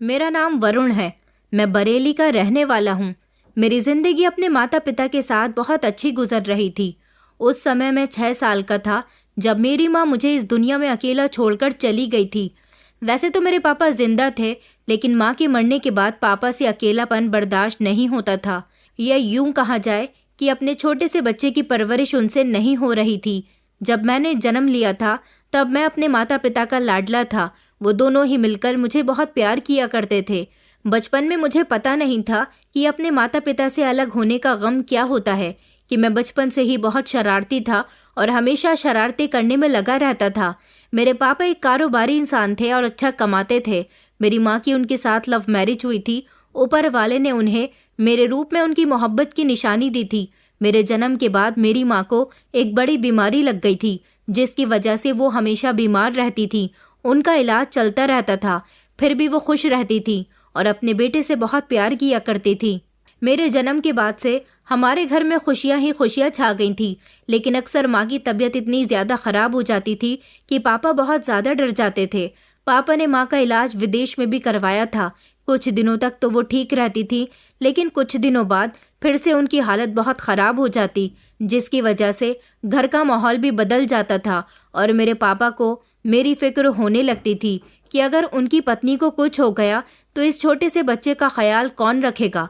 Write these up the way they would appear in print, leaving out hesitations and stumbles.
मेरा नाम वरुण है। मैं बरेली का रहने वाला हूँ। मेरी जिंदगी अपने माता पिता के साथ बहुत अच्छी गुजर रही थी। उस समय मैं 6 साल का था जब मेरी माँ मुझे इस दुनिया में अकेला छोड़कर चली गई थी। वैसे तो मेरे पापा जिंदा थे, लेकिन माँ के मरने के बाद पापा से अकेलापन बर्दाश्त नहीं होता था। यह यूं कहा जाए कि अपने छोटे से बच्चे की परवरिश उनसे नहीं हो रही थी। जब मैंने जन्म लिया था तब मैं अपने माता पिता का लाडला था। वो दोनों ही मिलकर मुझे बहुत प्यार किया करते थे। बचपन में मुझे पता नहीं था कि अपने माता पिता से अलग होने का गम क्या होता है, कि मैं बचपन से ही बहुत शरारती था और हमेशा शरारतें करने में लगा रहता था। मेरे पापा एक कारोबारी इंसान थे और अच्छा कमाते थे। मेरी माँ की उनके साथ लव मैरिज हुई थी। ऊपर वाले ने उन्हें मेरे रूप में उनकी मोहब्बत की निशानी दी थी। मेरे जन्म के बाद मेरी माँ को एक बड़ी बीमारी लग गई थी, जिसकी वजह से वो हमेशा बीमार रहती थी। उनका इलाज चलता रहता था, फिर भी वो खुश रहती थी और अपने बेटे से बहुत प्यार किया करती थी। मेरे जन्म के बाद से हमारे घर में खुशियां ही खुशियां छा गई थी, लेकिन अक्सर माँ की तबीयत इतनी ज़्यादा ख़राब हो जाती थी कि पापा बहुत ज़्यादा डर जाते थे। पापा ने माँ का इलाज विदेश में भी करवाया था। कुछ दिनों तक तो वो ठीक रहती थी, लेकिन कुछ दिनों बाद फिर से उनकी हालत बहुत ख़राब हो जाती, जिसकी वजह से घर का माहौल भी बदल जाता था और मेरे पापा को मेरी फिक्र होने लगती थी कि अगर उनकी पत्नी को कुछ हो गया तो इस छोटे से बच्चे का ख्याल कौन रखेगा।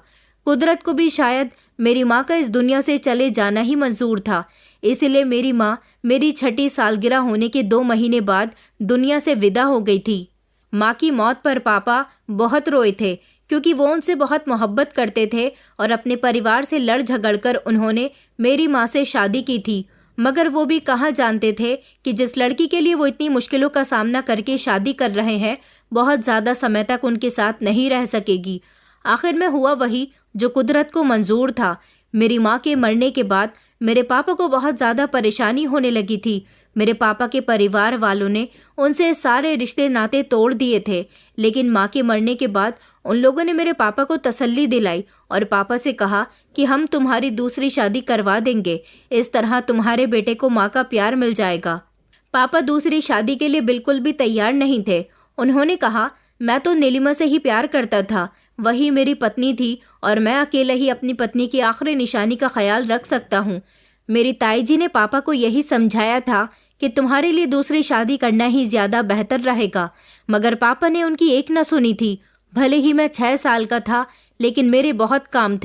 कुदरत को भी शायद मेरी माँ का इस दुनिया से चले जाना ही मंजूर था। इसलिए मेरी माँ मेरी 6ठी सालगिरह होने के 2 महीने बाद दुनिया से विदा हो गई थी। माँ की मौत पर पापा बहुत रोए थे, क्योंकि वो उनसे बहुत मोहब्बत करते थे और अपने परिवार से लड़ झगड़कर उन्होंने मेरी माँ से शादी की थी। मगर वो भी कहाँ जानते थे कि जिस लड़की के लिए वो इतनी मुश्किलों का सामना करके शादी कर रहे हैं, बहुत ज़्यादा समय तक उनके साथ नहीं रह सकेगी। आखिर में हुआ वही जो कुदरत को मंजूर था। मेरी माँ के मरने के बाद मेरे पापा को बहुत ज़्यादा परेशानी होने लगी थी। मेरे पापा के परिवार वालों ने उनसे सारे रिश्ते नाते तोड़ दिए थे, लेकिन माँ के मरने के बाद उन लोगों ने मेरे पापा को तसल्ली दिलाई और पापा से कहा कि हम तुम्हारी दूसरी शादी करवा देंगे, इस तरह तुम्हारे बेटे को माँ का प्यार मिल जाएगा। पापा दूसरी शादी के लिए बिल्कुल भी तैयार नहीं थे। उन्होंने कहा, मैं तो नीलिमा से ही प्यार करता था, वही मेरी पत्नी थी और मैं अकेला ही अपनी पत्नी की आखिरी निशानी का ख्याल रख सकता हूँ। मेरी ताई जी ने पापा को यही समझाया था कि तुम्हारे लिए दूसरी शादी करना ही ज़्यादा बेहतर रहेगा, मगर पापा ने उनकी एक न सुनी थी। भले ही मैं 6 साल का था, लेकिन मेरे बहुत काम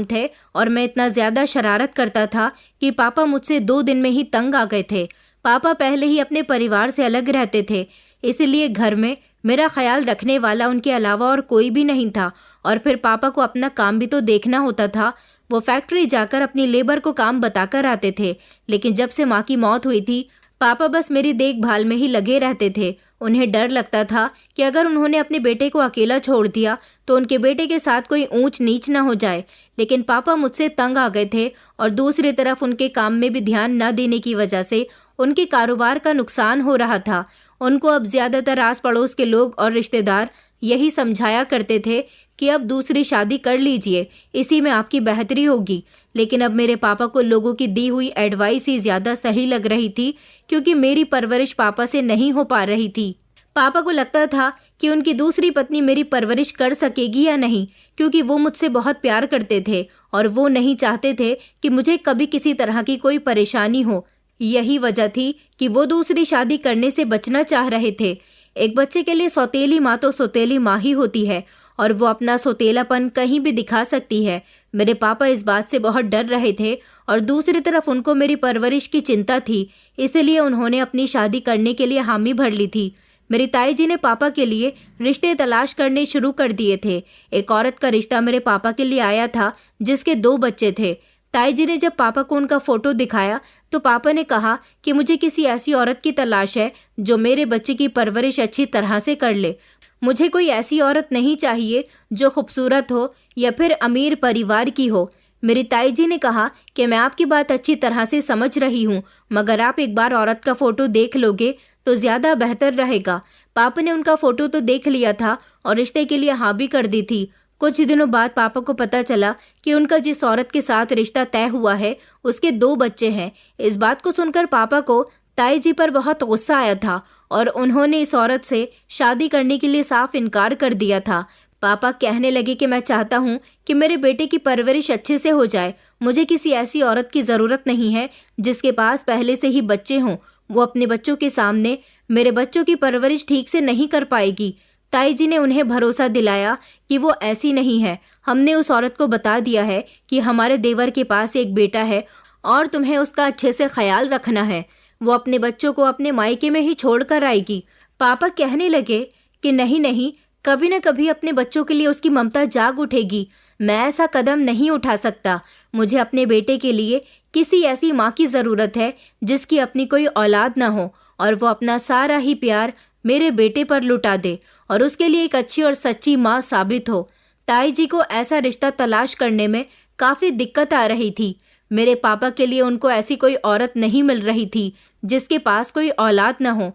थे। और मैं इतना ज़्यादा शरारत करता था कि पापा मुझसे 2 दिन में ही तंग आ गए थे। पापा पहले ही अपने परिवार से अलग रहते थे, इसलिए घर में मेरा ख्याल रखने वाला उनके अलावा और कोई भी नहीं था। और फिर पापा को अपना काम भी तो देखना होता था। वो फैक्ट्री जाकर अपनी लेबर को काम बताकर आते थे, लेकिन जब से माँ की मौत हुई थी पापा बस मेरी देखभाल में ही लगे रहते थे। उन्हें डर लगता था कि अगर उन्होंने अपने बेटे को अकेला छोड़ दिया तो उनके बेटे के साथ कोई ऊंच नीच न हो जाए। लेकिन पापा मुझसे तंग आ गए थे और दूसरी तरफ उनके काम में भी ध्यान न देने की वजह से उनके कारोबार का नुकसान हो रहा था। उनको अब ज़्यादातर आस पड़ोस के लोग और रिश्तेदार यही समझाया करते थे कि अब दूसरी शादी कर लीजिए, इसी में आपकी बेहतरी होगी। लेकिन अब मेरे पापा को लोगों की दी हुई एडवाइस ही ज़्यादा सही लग रही थी, क्योंकि मेरी परवरिश पापा से नहीं हो पा रही थी। पापा को लगता था कि उनकी दूसरी पत्नी मेरी परवरिश कर सकेगी या नहीं, क्योंकि वो मुझसे बहुत प्यार करते थे और वो नहीं चाहते थे कि मुझे कभी किसी तरह की कोई परेशानी हो। यही वजह थी कि वो दूसरी शादी करने से बचना चाह रहे थे। एक बच्चे के लिए सौतेली माँ तो सौतेली माँ ही होती है और वो अपना सौतेलापन कहीं भी दिखा सकती है। मेरे पापा इस बात से बहुत डर रहे थे और दूसरी तरफ उनको मेरी परवरिश की चिंता थी, इसलिए उन्होंने अपनी शादी करने के लिए हामी भर ली थी। मेरी ताई जी ने पापा के लिए रिश्ते तलाश करने शुरू कर दिए थे। एक औरत का रिश्ता मेरे पापा के लिए आया था जिसके 2 बच्चे थे। ताई जी ने जब पापा को उनका फोटो दिखाया तो पापा ने कहा कि मुझे किसी ऐसी औरत की तलाश है जो मेरे बच्चे की परवरिश अच्छी तरह से कर ले। मुझे कोई ऐसी औरत नहीं चाहिए जो खूबसूरत हो या फिर अमीर परिवार की हो। मेरी ताई जी ने कहा कि मैं आपकी बात अच्छी तरह से समझ रही हूँ, मगर आप एक बार औरत का फोटो देख लोगे तो ज़्यादा बेहतर रहेगा। पापा ने उनका फोटो तो देख लिया था और रिश्ते के लिए हाँ भी कर दी थी। कुछ दिनों बाद पापा को पता चला कि उनका जिस औरत के साथ रिश्ता तय हुआ है उसके 2 बच्चे हैं। इस बात को सुनकर पापा को ताई जी पर बहुत गुस्सा आया था और उन्होंने इस औरत से शादी करने के लिए साफ इनकार कर दिया था। पापा कहने लगे कि मैं चाहता हूँ कि मेरे बेटे की परवरिश अच्छे से हो जाए। मुझे किसी ऐसी औरत की ज़रूरत नहीं है जिसके पास पहले से ही बच्चे हों। वो अपने बच्चों के सामने मेरे बच्चों की परवरिश ठीक से नहीं कर पाएगी। ताई जी ने उन्हें भरोसा दिलाया कि वो ऐसी नहीं है। हमने उस औरत को बता दिया है कि हमारे देवर के पास एक बेटा है और तुम्हें उसका अच्छे से ख्याल रखना है। वो अपने बच्चों को अपने मायके में ही छोड़ कर आएगी। पापा कहने लगे कि नहीं नहीं, कभी न कभी अपने बच्चों के लिए उसकी ममता जाग उठेगी। मैं ऐसा कदम नहीं उठा सकता। मुझे अपने बेटे के लिए किसी ऐसी माँ की ज़रूरत है जिसकी अपनी कोई औलाद ना हो और वो अपना सारा ही प्यार मेरे बेटे पर लुटा दे और उसके लिए एक अच्छी और सच्ची माँ साबित हो। ताई जी को ऐसा रिश्ता तलाश करने में काफ़ी दिक्कत आ रही थी। मेरे पापा के लिए उनको ऐसी कोई औरत नहीं मिल रही थी जिसके पास कोई औलाद न हो।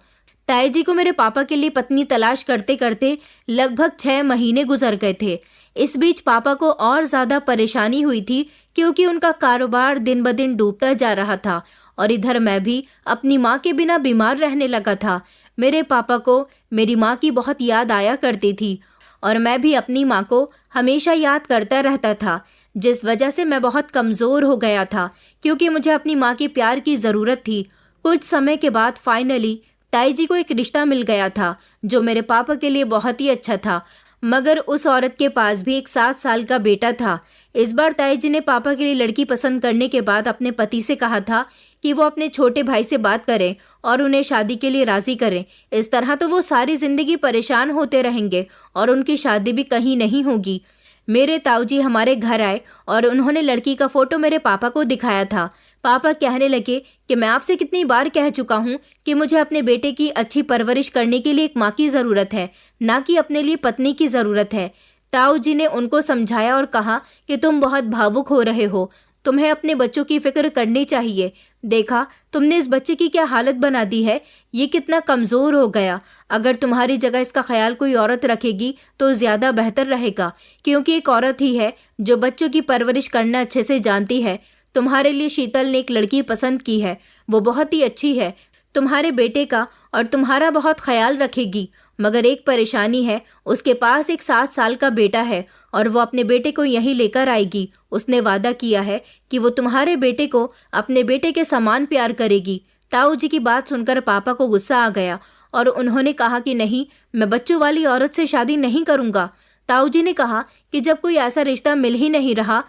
ताई जी को मेरे पापा के लिए पत्नी तलाश करते करते लगभग 6 महीने गुजर गए थे। इस बीच पापा को और ज़्यादा परेशानी हुई थी क्योंकि उनका कारोबार दिन ब दिन डूबता जा रहा था और इधर मैं भी अपनी माँ के बिना बीमार रहने लगा था। मेरे पापा को मेरी माँ की बहुत याद आया करती थी और मैं भी अपनी माँ को हमेशा याद करता रहता था, जिस वजह से मैं बहुत कमज़ोर हो गया था क्योंकि मुझे अपनी माँ के प्यार की ज़रूरत थी। कुछ समय के बाद फाइनली ताई जी को एक रिश्ता मिल गया था जो मेरे पापा के लिए बहुत ही अच्छा था, मगर उस औरत के पास भी एक 7 साल का बेटा था। इस बार ताई जी ने पापा के लिए लड़की पसंद करने के बाद अपने पति से कहा था कि वो अपने छोटे भाई से बात करें और उन्हें शादी के लिए राज़ी करें। इस तरह तो वो सारी ज़िंदगी परेशान होते रहेंगे और उनकी शादी भी कहीं नहीं होगी। मेरे ताऊजी हमारे घर आए और उन्होंने लड़की का फ़ोटो मेरे पापा को दिखाया था। पापा कहने लगे कि मैं आपसे कितनी बार कह चुका हूँ कि मुझे अपने बेटे की अच्छी परवरिश करने के लिए एक माँ की ज़रूरत है, ना कि अपने लिए पत्नी की ज़रूरत है। ताऊ जी ने उनको समझाया और कहा कि तुम बहुत भावुक हो रहे हो, तुम्हें अपने बच्चों की फिक्र करनी चाहिए। देखा तुमने इस बच्चे की क्या हालत बना दी है, ये कितना कमज़ोर हो गया। अगर तुम्हारी जगह इसका ख्याल कोई औरत रखेगी तो ज़्यादा बेहतर रहेगा, क्योंकि एक औरत ही है जो बच्चों की परवरिश करना अच्छे से जानती है। तुम्हारे लिए शीतल ने एक लड़की पसंद की है, वो बहुत ही अच्छी है, तुम्हारे बेटे का और तुम्हारा बहुत ख्याल रखेगी। मगर एक परेशानी है, उसके पास एक 7 साल का बेटा है और वो अपने बेटे को यहीं लेकर आएगी। उसने वादा किया है कि वो तुम्हारे बेटे को अपने बेटे के समान प्यार करेगी। ताऊ जी की बात सुनकर पापा को गुस्सा आ गया और उन्होंने कहा कि नहीं, मैं बच्चों वाली औरत से शादी नहीं करूँगा। ताऊ जी ने कहा कि जब कोई ऐसा रिश्ता मिल ही नहीं रहा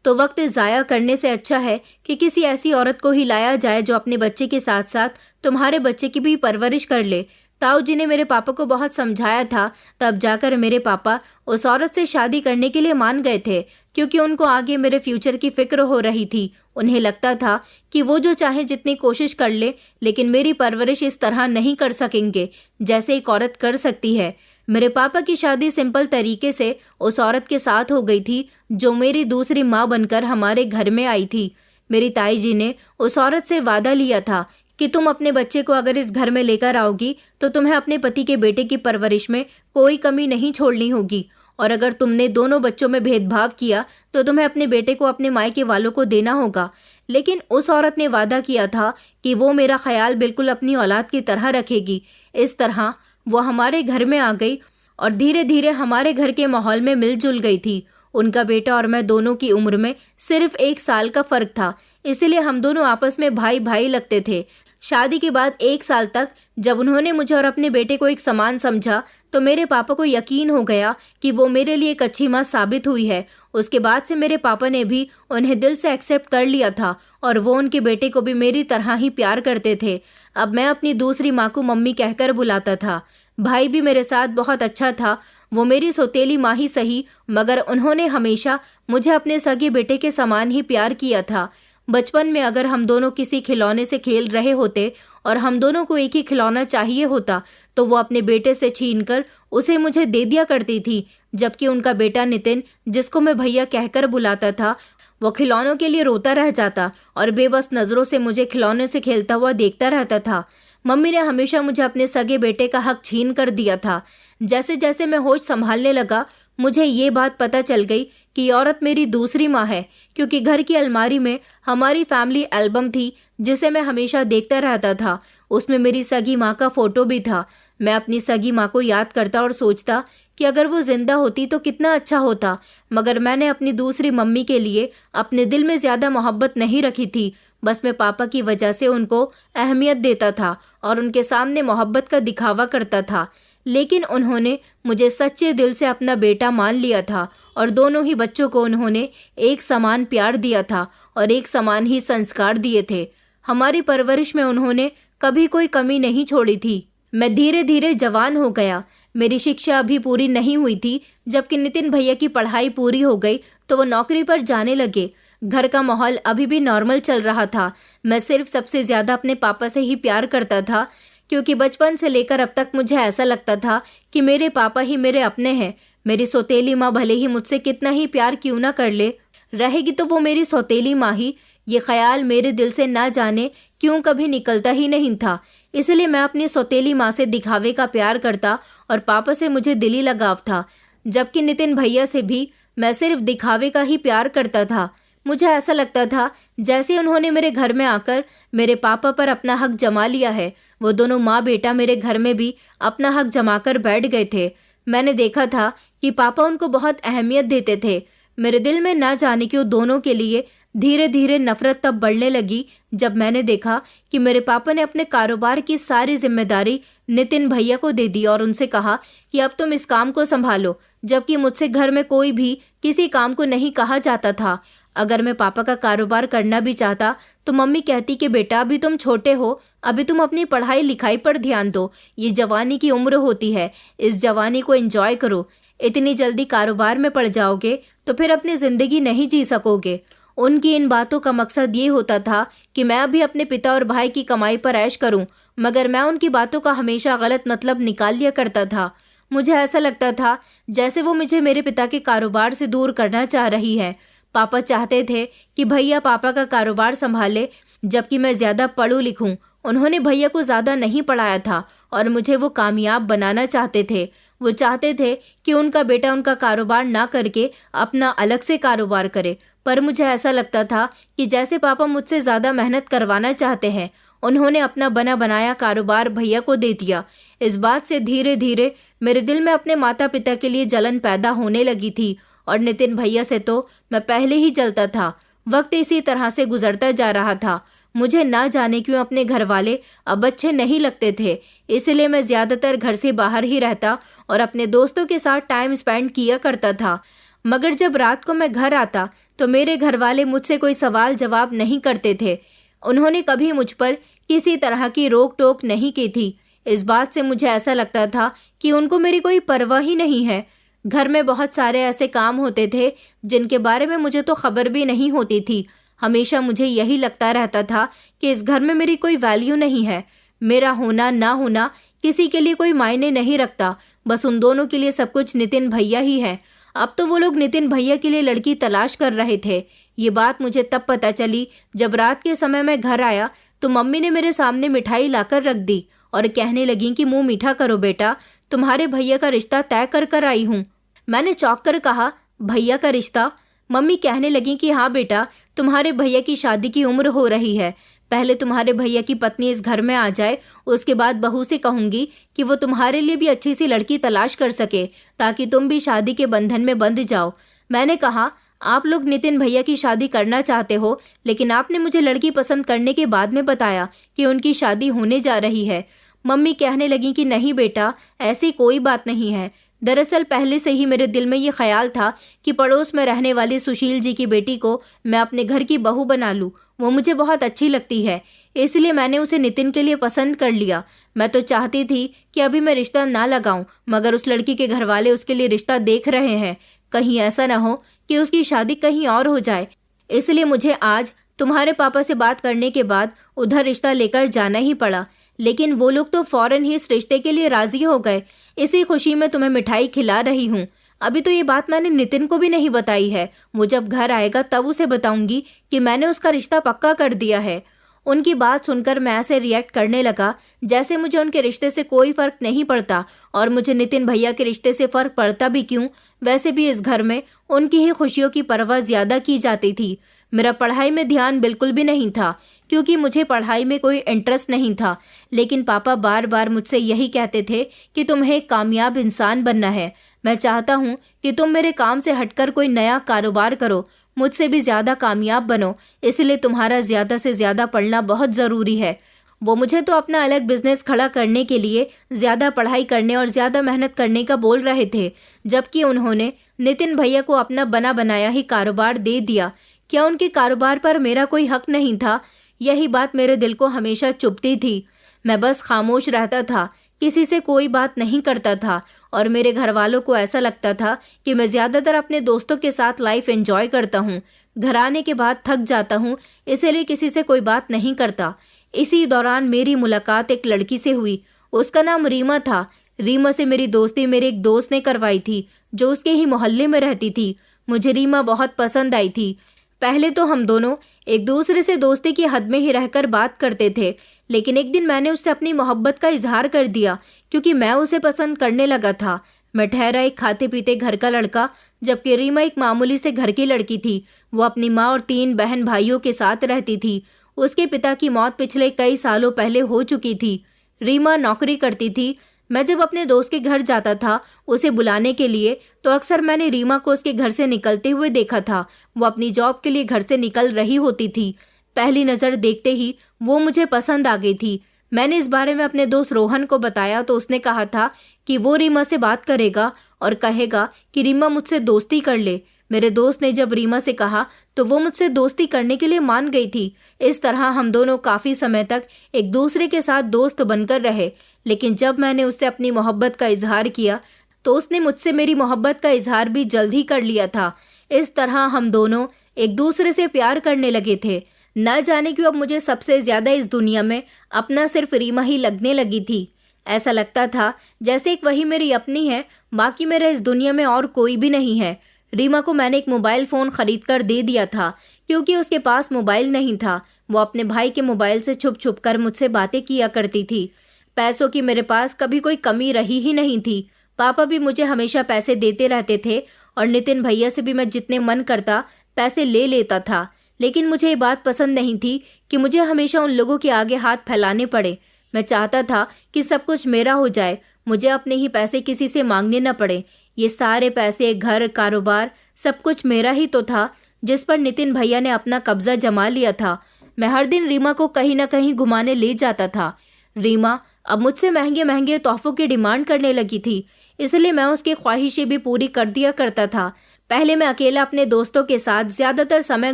तो वक्त ज़ाया करने से अच्छा है कि किसी ऐसी औरत को ही लाया जाए जो अपने बच्चे के साथ साथ तुम्हारे बच्चे की भी परवरिश कर ले। ताऊ जी ने मेरे पापा को बहुत समझाया था, तब जाकर मेरे पापा उस औरत से शादी करने के लिए मान गए थे, क्योंकि उनको आगे मेरे फ्यूचर की फिक्र हो रही थी। उन्हें लगता था कि वो जो चाहे जितनी कोशिश कर ले, लेकिन मेरी परवरिश इस तरह नहीं कर सकेंगे जैसे एक औरत कर सकती है। मेरे पापा की शादी सिंपल तरीके से उस औरत के साथ हो गई थी जो मेरी दूसरी माँ बनकर हमारे घर में आई थी। मेरी ताई जी ने उस औरत से वादा लिया था कि तुम अपने बच्चे को अगर इस घर में लेकर आओगी तो तुम्हें अपने पति के बेटे की परवरिश में कोई कमी नहीं छोड़नी होगी, और अगर तुमने दोनों बच्चों में भेदभाव किया तो तुम्हें अपने बेटे को अपने मायके वालों को देना होगा। लेकिन उस औरत ने वादा किया था कि वो मेरा ख्याल बिल्कुल अपनी औलाद की तरह रखेगी। इस तरह वो हमारे घर में आ गई और धीरे धीरे हमारे घर के माहौल में मिलजुल गई थी। उनका बेटा और मैं दोनों की उम्र में सिर्फ 1 साल का फ़र्क था, इसलिए हम दोनों आपस में भाई भाई लगते थे। शादी के बाद 1 साल तक जब उन्होंने मुझे और अपने बेटे को एक समान समझा तो मेरे पापा को यकीन हो गया कि वो मेरे लिए एक अच्छी माँ साबित हुई है। उसके बाद से मेरे पापा ने भी उन्हें दिल से एक्सेप्ट कर लिया था और वो उनके बेटे को भी मेरी तरह ही प्यार करते थे। अब मैं अपनी दूसरी माँ को मम्मी कहकर बुलाता था। भाई भी मेरे साथ बहुत अच्छा था। वो मेरी सौतेली माँ ही सही, मगर उन्होंने हमेशा मुझे अपने सगे बेटे के समान ही प्यार किया था। बचपन में अगर हम दोनों किसी खिलौने से खेल रहे होते और हम दोनों को एक ही खिलौना चाहिए होता तो वो अपने बेटे से छीनकर उसे मुझे दे दिया करती थी, जबकि उनका बेटा नितिन, जिसको मैं भैया कहकर बुलाता था, वो खिलौनों के लिए रोता रह जाता और बेबस नज़रों से मुझे खिलौने से खेलता हुआ देखता रहता था। मम्मी ने हमेशा मुझे अपने सगे बेटे का हक छीन कर दिया था। जैसे जैसे मैं होश संभालने लगा मुझे ये बात पता चल गई कि औरत मेरी दूसरी माँ है, क्योंकि घर की अलमारी में हमारी फैमिली एल्बम थी जिसे मैं हमेशा देखता रहता था। उसमें मेरी सगी माँ का फोटो भी था। मैं अपनी सगी माँ को याद करता और सोचता कि अगर वो जिंदा होती तो कितना अच्छा होता, मगर मैंने अपनी दूसरी मम्मी के लिए अपने दिल में ज्यादा मोहब्बत नहीं रखी थी। बस मैं पापा की वजह से उनको अहमियत देता था और उनके सामने मोहब्बत का दिखावा करता था। लेकिन उन्होंने मुझे सच्चे दिल से अपना बेटा मान लिया था और दोनों ही बच्चों को उन्होंने एक समान प्यार दिया था और एक समान ही संस्कार दिए थे। हमारी परवरिश में उन्होंने कभी कोई कमी नहीं छोड़ी थी। मैं धीरे धीरे जवान हो गया। मेरी शिक्षा अभी पूरी नहीं हुई थी, जबकि नितिन भैया की पढ़ाई पूरी हो गई तो वो नौकरी पर जाने लगे। घर का माहौल अभी भी नॉर्मल चल रहा था। मैं सिर्फ सबसे ज्यादा अपने पापा से ही प्यार करता था, क्योंकि बचपन से लेकर अब तक मुझे ऐसा लगता था कि मेरे पापा ही मेरे अपने हैं। मेरी सौतेली माँ भले ही मुझसे कितना ही प्यार क्यों ना कर ले, रहेगी तो वो मेरी सौतेली माँ ही। ये ख्याल मेरे दिल से ना जाने क्यों कभी निकलता ही नहीं था। इसलिए मैं अपनी सौतेली माँ से दिखावे का प्यार करता और पापा से मुझे दिली लगाव था, जबकि नितिन भैया से भी मैं सिर्फ दिखावे का ही प्यार करता था। मुझे ऐसा लगता था जैसे उन्होंने मेरे घर में आकर मेरे पापा पर अपना हक जमा लिया है। वो दोनों माँ बेटा मेरे घर में भी अपना हक जमाकर बैठ गए थे। मैंने देखा था कि पापा उनको बहुत अहमियत देते थे। मेरे दिल में ना जाने क्यों दोनों के लिए धीरे धीरे नफरत तब बढ़ने लगी जब मैंने देखा कि मेरे पापा ने अपने कारोबार की सारी जिम्मेदारी नितिन भैया को दे दी और उनसे कहा कि अब तुम इस काम को संभालो, जबकि मुझसे घर में कोई भी किसी काम को नहीं कहा जाता था। अगर मैं पापा का कारोबार करना भी चाहता तो मम्मी कहती कि बेटा अभी तुम छोटे हो, अभी तुम अपनी पढ़ाई लिखाई पर ध्यान दो, ये जवानी की उम्र होती है, इस जवानी को एंजॉय करो। इतनी जल्दी कारोबार में पड़ जाओगे तो फिर अपनी जिंदगी नहीं जी सकोगे। उनकी इन बातों का मकसद ये होता था कि मैं अभी अपने पिता और भाई की कमाई पर ऐश करूं, मगर मैं उनकी बातों का हमेशा गलत मतलब निकाल लिया करता था। मुझे ऐसा लगता था जैसे वो मुझे मेरे पिता के कारोबार से दूर करना चाह रही है। पापा चाहते थे कि भैया पापा का कारोबार संभाले, जबकि मैं ज्यादा पढ़ूं लिखूं। उन्होंने भैया को ज्यादा नहीं पढ़ाया था और मुझे वो कामयाब बनाना चाहते थे। वो चाहते थे कि उनका बेटा उनका कारोबार ना करके अपना अलग से कारोबार करे, पर मुझे ऐसा लगता था कि जैसे पापा मुझसे ज्यादा मेहनत करवाना चाहते हैं। उन्होंने अपना बना बनाया कारोबार भैया को दे दिया। इस बात से धीरे धीरे मेरे दिल में अपने माता पिता के लिए जलन पैदा होने लगी थी और नितिन भैया से तो मैं पहले ही जलता था। वक्त इसी तरह से गुजरता जा रहा था। मुझे ना जाने क्यों अपने घर वाले अब अच्छे नहीं लगते थे, इसलिए मैं ज्यादातर घर से बाहर ही रहता और अपने दोस्तों के साथ टाइम स्पेंड किया करता था। मगर जब रात को मैं घर आता तो मेरे घर वाले मुझसे कोई सवाल जवाब नहीं करते थे। उन्होंने कभी मुझ पर किसी तरह की रोक टोक नहीं की थी। इस बात से मुझे ऐसा लगता था कि उनको मेरी कोई परवाह ही नहीं है। घर में बहुत सारे ऐसे काम होते थे जिनके बारे में मुझे तो खबर भी नहीं होती थी। हमेशा मुझे यही लगता रहता था कि इस घर में मेरी कोई वैल्यू नहीं है। मेरा होना ना होना किसी के लिए कोई मायने नहीं रखता, बस उन दोनों के लिए सब कुछ नितिन भैया ही है। अब तो वो लोग नितिन भैया के लिए लड़की तलाश कर रहे थे। ये बात मुझे तब पता चली जब रात के समय मैं घर आया तो मम्मी ने मेरे सामने मिठाई लाकर रख दी और कहने लगी कि मुंह मीठा करो बेटा, तुम्हारे भैया का रिश्ता तय कर कर आई हूँ। मैंने चौंक कर कहा, भैया का रिश्ता? मम्मी कहने लगी कि हाँ बेटा, तुम्हारे भैया की शादी की उम्र हो रही है। पहले तुम्हारे भैया की पत्नी इस घर में आ जाए, उसके बाद बहू से कहूंगी कि वो तुम्हारे लिए भी अच्छी सी लड़की तलाश कर सके, ताकि तुम भी शादी के बंधन में बंध जाओ। मैंने कहा, आप लोग नितिन भैया की शादी करना चाहते हो, लेकिन आपने मुझे लड़की पसंद करने के बाद में बताया कि उनकी शादी होने जा रही है। मम्मी कहने लगी कि नहीं बेटा, ऐसी कोई बात नहीं है। दरअसल पहले से ही मेरे दिल में ये ख्याल था कि पड़ोस में रहने वाली सुशील जी की बेटी को मैं अपने घर की बहू बना लूं। वो मुझे बहुत अच्छी लगती है, इसलिए मैंने उसे नितिन के लिए पसंद कर लिया। मैं तो चाहती थी कि अभी मैं रिश्ता ना लगाऊं, मगर उस लड़की के घर वाले उसके लिए रिश्ता देख रहे हैं। कहीं ऐसा ना हो कि उसकी शादी कहीं और हो जाए, इसलिए मुझे आज तुम्हारे पापा से बात करने के बाद उधर रिश्ता लेकर जाना ही पड़ा। लेकिन वो लोग तो फौरन ही इस रिश्ते के लिए राजी हो गए। इसी खुशी में तुम्हें मिठाई खिला रही हूँ। अभी तो ये बात मैंने नितिन को भी नहीं बताई है। वो जब घर आएगा तब उसे बताऊंगी कि मैंने उसका रिश्ता पक्का कर दिया है। उनकी बात सुनकर मैं ऐसे रिएक्ट करने लगा जैसे मुझे उनके रिश्ते से कोई फर्क नहीं पड़ता, और मुझे नितिन भैया के रिश्ते से फर्क पड़ता भी क्यों। वैसे भी इस घर में उनकी ही खुशियों की परवाह ज्यादा की जाती थी। मेरा पढ़ाई में ध्यान बिल्कुल भी नहीं था, क्योंकि मुझे पढ़ाई में कोई इंटरेस्ट नहीं था। लेकिन पापा बार बार मुझसे यही कहते थे कि तुम्हें एक कामयाब इंसान बनना है। मैं चाहता हूँ कि तुम मेरे काम से हटकर कोई नया कारोबार करो, मुझसे भी ज़्यादा कामयाब बनो, इसलिए तुम्हारा ज़्यादा से ज़्यादा पढ़ना बहुत ज़रूरी है। वो मुझे तो अपना अलग बिजनेस खड़ा करने के लिए ज़्यादा पढ़ाई करने और ज़्यादा मेहनत करने का बोल रहे थे, जबकि उन्होंने नितिन भैया को अपना बना बनाया ही कारोबार दे दिया। क्या उनके कारोबार पर मेरा कोई हक नहीं था? यही बात मेरे दिल को हमेशा चुभती थी। मैं बस खामोश रहता था, किसी से कोई बात नहीं करता था और मेरे घर वालों को ऐसा लगता था कि मैं ज़्यादातर अपने दोस्तों के साथ लाइफ एंजॉय करता हूँ। घर आने के बाद थक जाता हूँ, इसीलिए किसी से कोई बात नहीं करता। इसी दौरान मेरी मुलाकात एक लड़की से हुई। उसका नाम रीमा था। रीमा से मेरी दोस्ती मेरे एक दोस्त ने करवाई थी जो उसके ही मोहल्ले में रहती थी। मुझे रीमा बहुत पसंद आई थी। पहले तो हम दोनों एक दूसरे से दोस्ती की हद में ही रहकर बात करते थे, लेकिन एक दिन मैंने उससे अपनी मोहब्बत का इजहार कर दिया क्योंकि मैं उसे पसंद करने लगा था। मैं ठहरा एक खाते पीते घर का लड़का, जबकि रीमा एक मामूली से घर की लड़की थी। वो अपनी माँ और 3 बहन भाइयों के साथ रहती थी। उसके पिता की मौत पिछले कई सालों पहले हो चुकी थी। रीमा नौकरी करती थी। मैं जब अपने दोस्त के घर जाता था उसे बुलाने के लिए, तो अक्सर मैंने रीमा को उसके घर से निकलते हुए देखा था। वो अपनी जॉब के लिए घर से निकल रही होती थी। पहली नज़र देखते ही वो मुझे पसंद आ गई थी। मैंने इस बारे में अपने दोस्त रोहन को बताया तो उसने कहा था कि वो रीमा से बात करेगा और कहेगा कि रीमा मुझसे दोस्ती कर ले। मेरे दोस्त ने जब रीमा से कहा तो वो मुझसे दोस्ती करने के लिए मान गई थी। इस तरह हम दोनों काफ़ी समय तक एक दूसरे के साथ दोस्त बनकर रहे। लेकिन जब मैंने उससे अपनी मोहब्बत का इजहार किया तो उसने मुझसे मेरी मोहब्बत का इजहार भी जल्द ही कर लिया था। इस तरह हम दोनों एक दूसरे से प्यार करने लगे थे। न जाने क्यों अब मुझे सबसे ज़्यादा इस दुनिया में अपना सिर्फ रीमा ही लगने लगी थी। ऐसा लगता था जैसे एक वही मेरी अपनी है, बाकी मेरा इस दुनिया में और कोई भी नहीं है। रीमा को मैंने एक मोबाइल फ़ोन खरीद कर दे दिया था क्योंकि उसके पास मोबाइल नहीं था। वो अपने भाई के मोबाइल से छुप छुप कर मुझसे बातें किया करती थी। पैसों की मेरे पास कभी कोई कमी रही ही नहीं थी। पापा भी मुझे हमेशा पैसे देते रहते थे और नितिन भैया से भी मैं जितने मन करता पैसे ले लेता था। लेकिन मुझे ये बात पसंद नहीं थी कि मुझे हमेशा उन लोगों के आगे हाथ फैलाने पड़े। मैं चाहता था कि सब कुछ मेरा हो जाए, मुझे अपने ही पैसे किसी से मांगने न पड़े। ये सारे पैसे, घर, कारोबार, सब कुछ मेरा ही तो था जिस पर नितिन भैया ने अपना कब्जा जमा लिया था। मैं हर दिन रीमा को कहीं ना कहीं घुमाने ले जाता था। रीमा अब मुझसे महंगे महंगे तोहफों की डिमांड करने लगी थी, इसलिए मैं उसकी ख्वाहिशें भी पूरी कर दिया करता था। पहले मैं अकेला अपने दोस्तों के साथ ज़्यादातर समय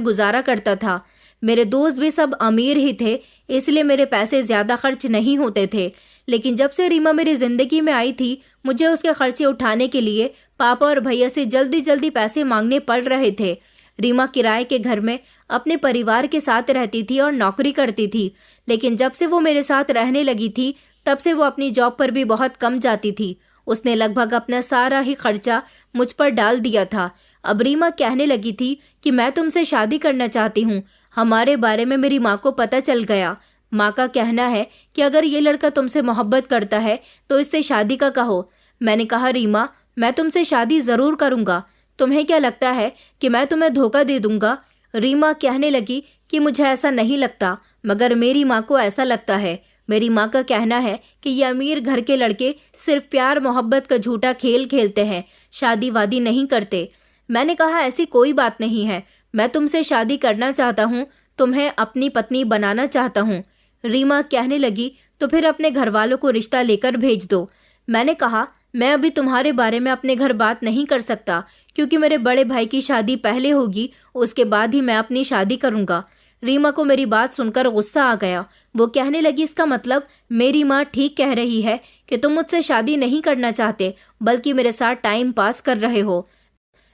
गुजारा करता था। मेरे दोस्त भी सब अमीर ही थे, इसलिए मेरे पैसे ज़्यादा खर्च नहीं होते थे। लेकिन जब से रीमा मेरी ज़िंदगी में आई थी, मुझे उसके खर्चे उठाने के लिए पापा और भैया से जल्दी जल्दी पैसे मांगने पड़ रहे थे। रीमा किराए के घर में अपने परिवार के साथ रहती थी और नौकरी करती थी, लेकिन जब से वो मेरे साथ रहने लगी थी तब से वो अपनी जॉब पर भी बहुत कम जाती थी। उसने लगभग अपना सारा ही खर्चा मुझ पर डाल दिया था। अब रीमा कहने लगी थी कि मैं तुमसे शादी करना चाहती हूँ। हमारे बारे में मेरी माँ को पता चल गया। माँ का कहना है कि अगर ये लड़का तुमसे मोहब्बत करता है तो इससे शादी का कहो। मैंने कहा, रीमा, मैं तुमसे शादी ज़रूर करूँगा। तुम्हें क्या लगता है कि मैं तुम्हें धोखा दे दूँगा? रीमा कहने लगी कि मुझे ऐसा नहीं लगता, मगर मेरी माँ को ऐसा लगता है। मेरी माँ का कहना है कि ये अमीर घर के लड़के सिर्फ प्यार मोहब्बत का झूठा खेल खेलते हैं, शादी वादी नहीं करते। मैंने कहा, ऐसी कोई बात नहीं है, मैं तुमसे शादी करना चाहता हूँ, तुम्हें अपनी पत्नी बनाना चाहता हूँ। रीमा कहने लगी, तो फिर अपने घर वालों को रिश्ता लेकर भेज दो। मैंने कहा, मैं अभी तुम्हारे बारे में अपने घर बात नहीं कर सकता क्योंकि मेरे बड़े भाई की शादी पहले होगी, उसके बाद ही मैं अपनी शादी करूँगा। रीमा को मेरी बात सुनकर गुस्सा आ गया। वो कहने लगी, इसका मतलब मेरी माँ ठीक कह रही है कि तुम मुझसे शादी नहीं करना चाहते बल्कि मेरे साथ टाइम पास कर रहे हो।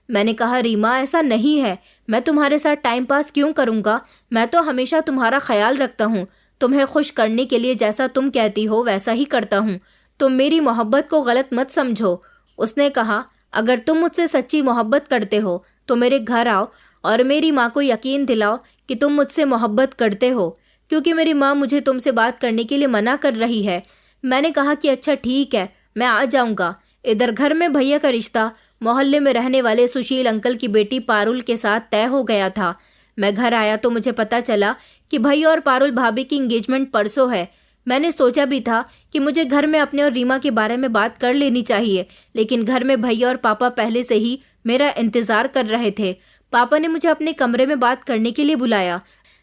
मैंने कहा, रीमा, ऐसा नहीं है, मैं तुम्हारे साथ टाइम पास क्यों करूँगा? मैं तो हमेशा तुम्हारा ख्याल रखता हूँ। तुम्हें खुश करने के लिए जैसा तुम कहती हो वैसा ही करता हूँ। तुम मेरी मोहब्बत को गलत मत समझो। उसने कहा, अगर तुम मुझसे सच्ची मोहब्बत करते हो तो मेरे घर आओ और मेरी माँ को यकीन दिलाओ कि तुम मुझसे मोहब्बत करते हो, क्योंकि मेरी माँ मुझे तुमसे बात करने के लिए मना कर रही है। मैंने कहा कि अच्छा ठीक है, मैं आ जाऊँगा। इधर घर में भैया का रिश्ता मोहल्ले में रहने वाले सुशील अंकल की बेटी पारुल के साथ तय हो गया था। मैं घर आया तो मुझे पता चला कि भैया और पारुल भाभी की एंगेजमेंट परसों है। मैंने सोचा भी था कि मुझे घर में अपने और रीमा के बारे में बात कर लेनी चाहिए, लेकिन घर में भैया और पापा पहले से ही मेरा इंतजार कर रहे थे। पापा ने मुझे अपने कमरे में बात करने के लिए बुलाया।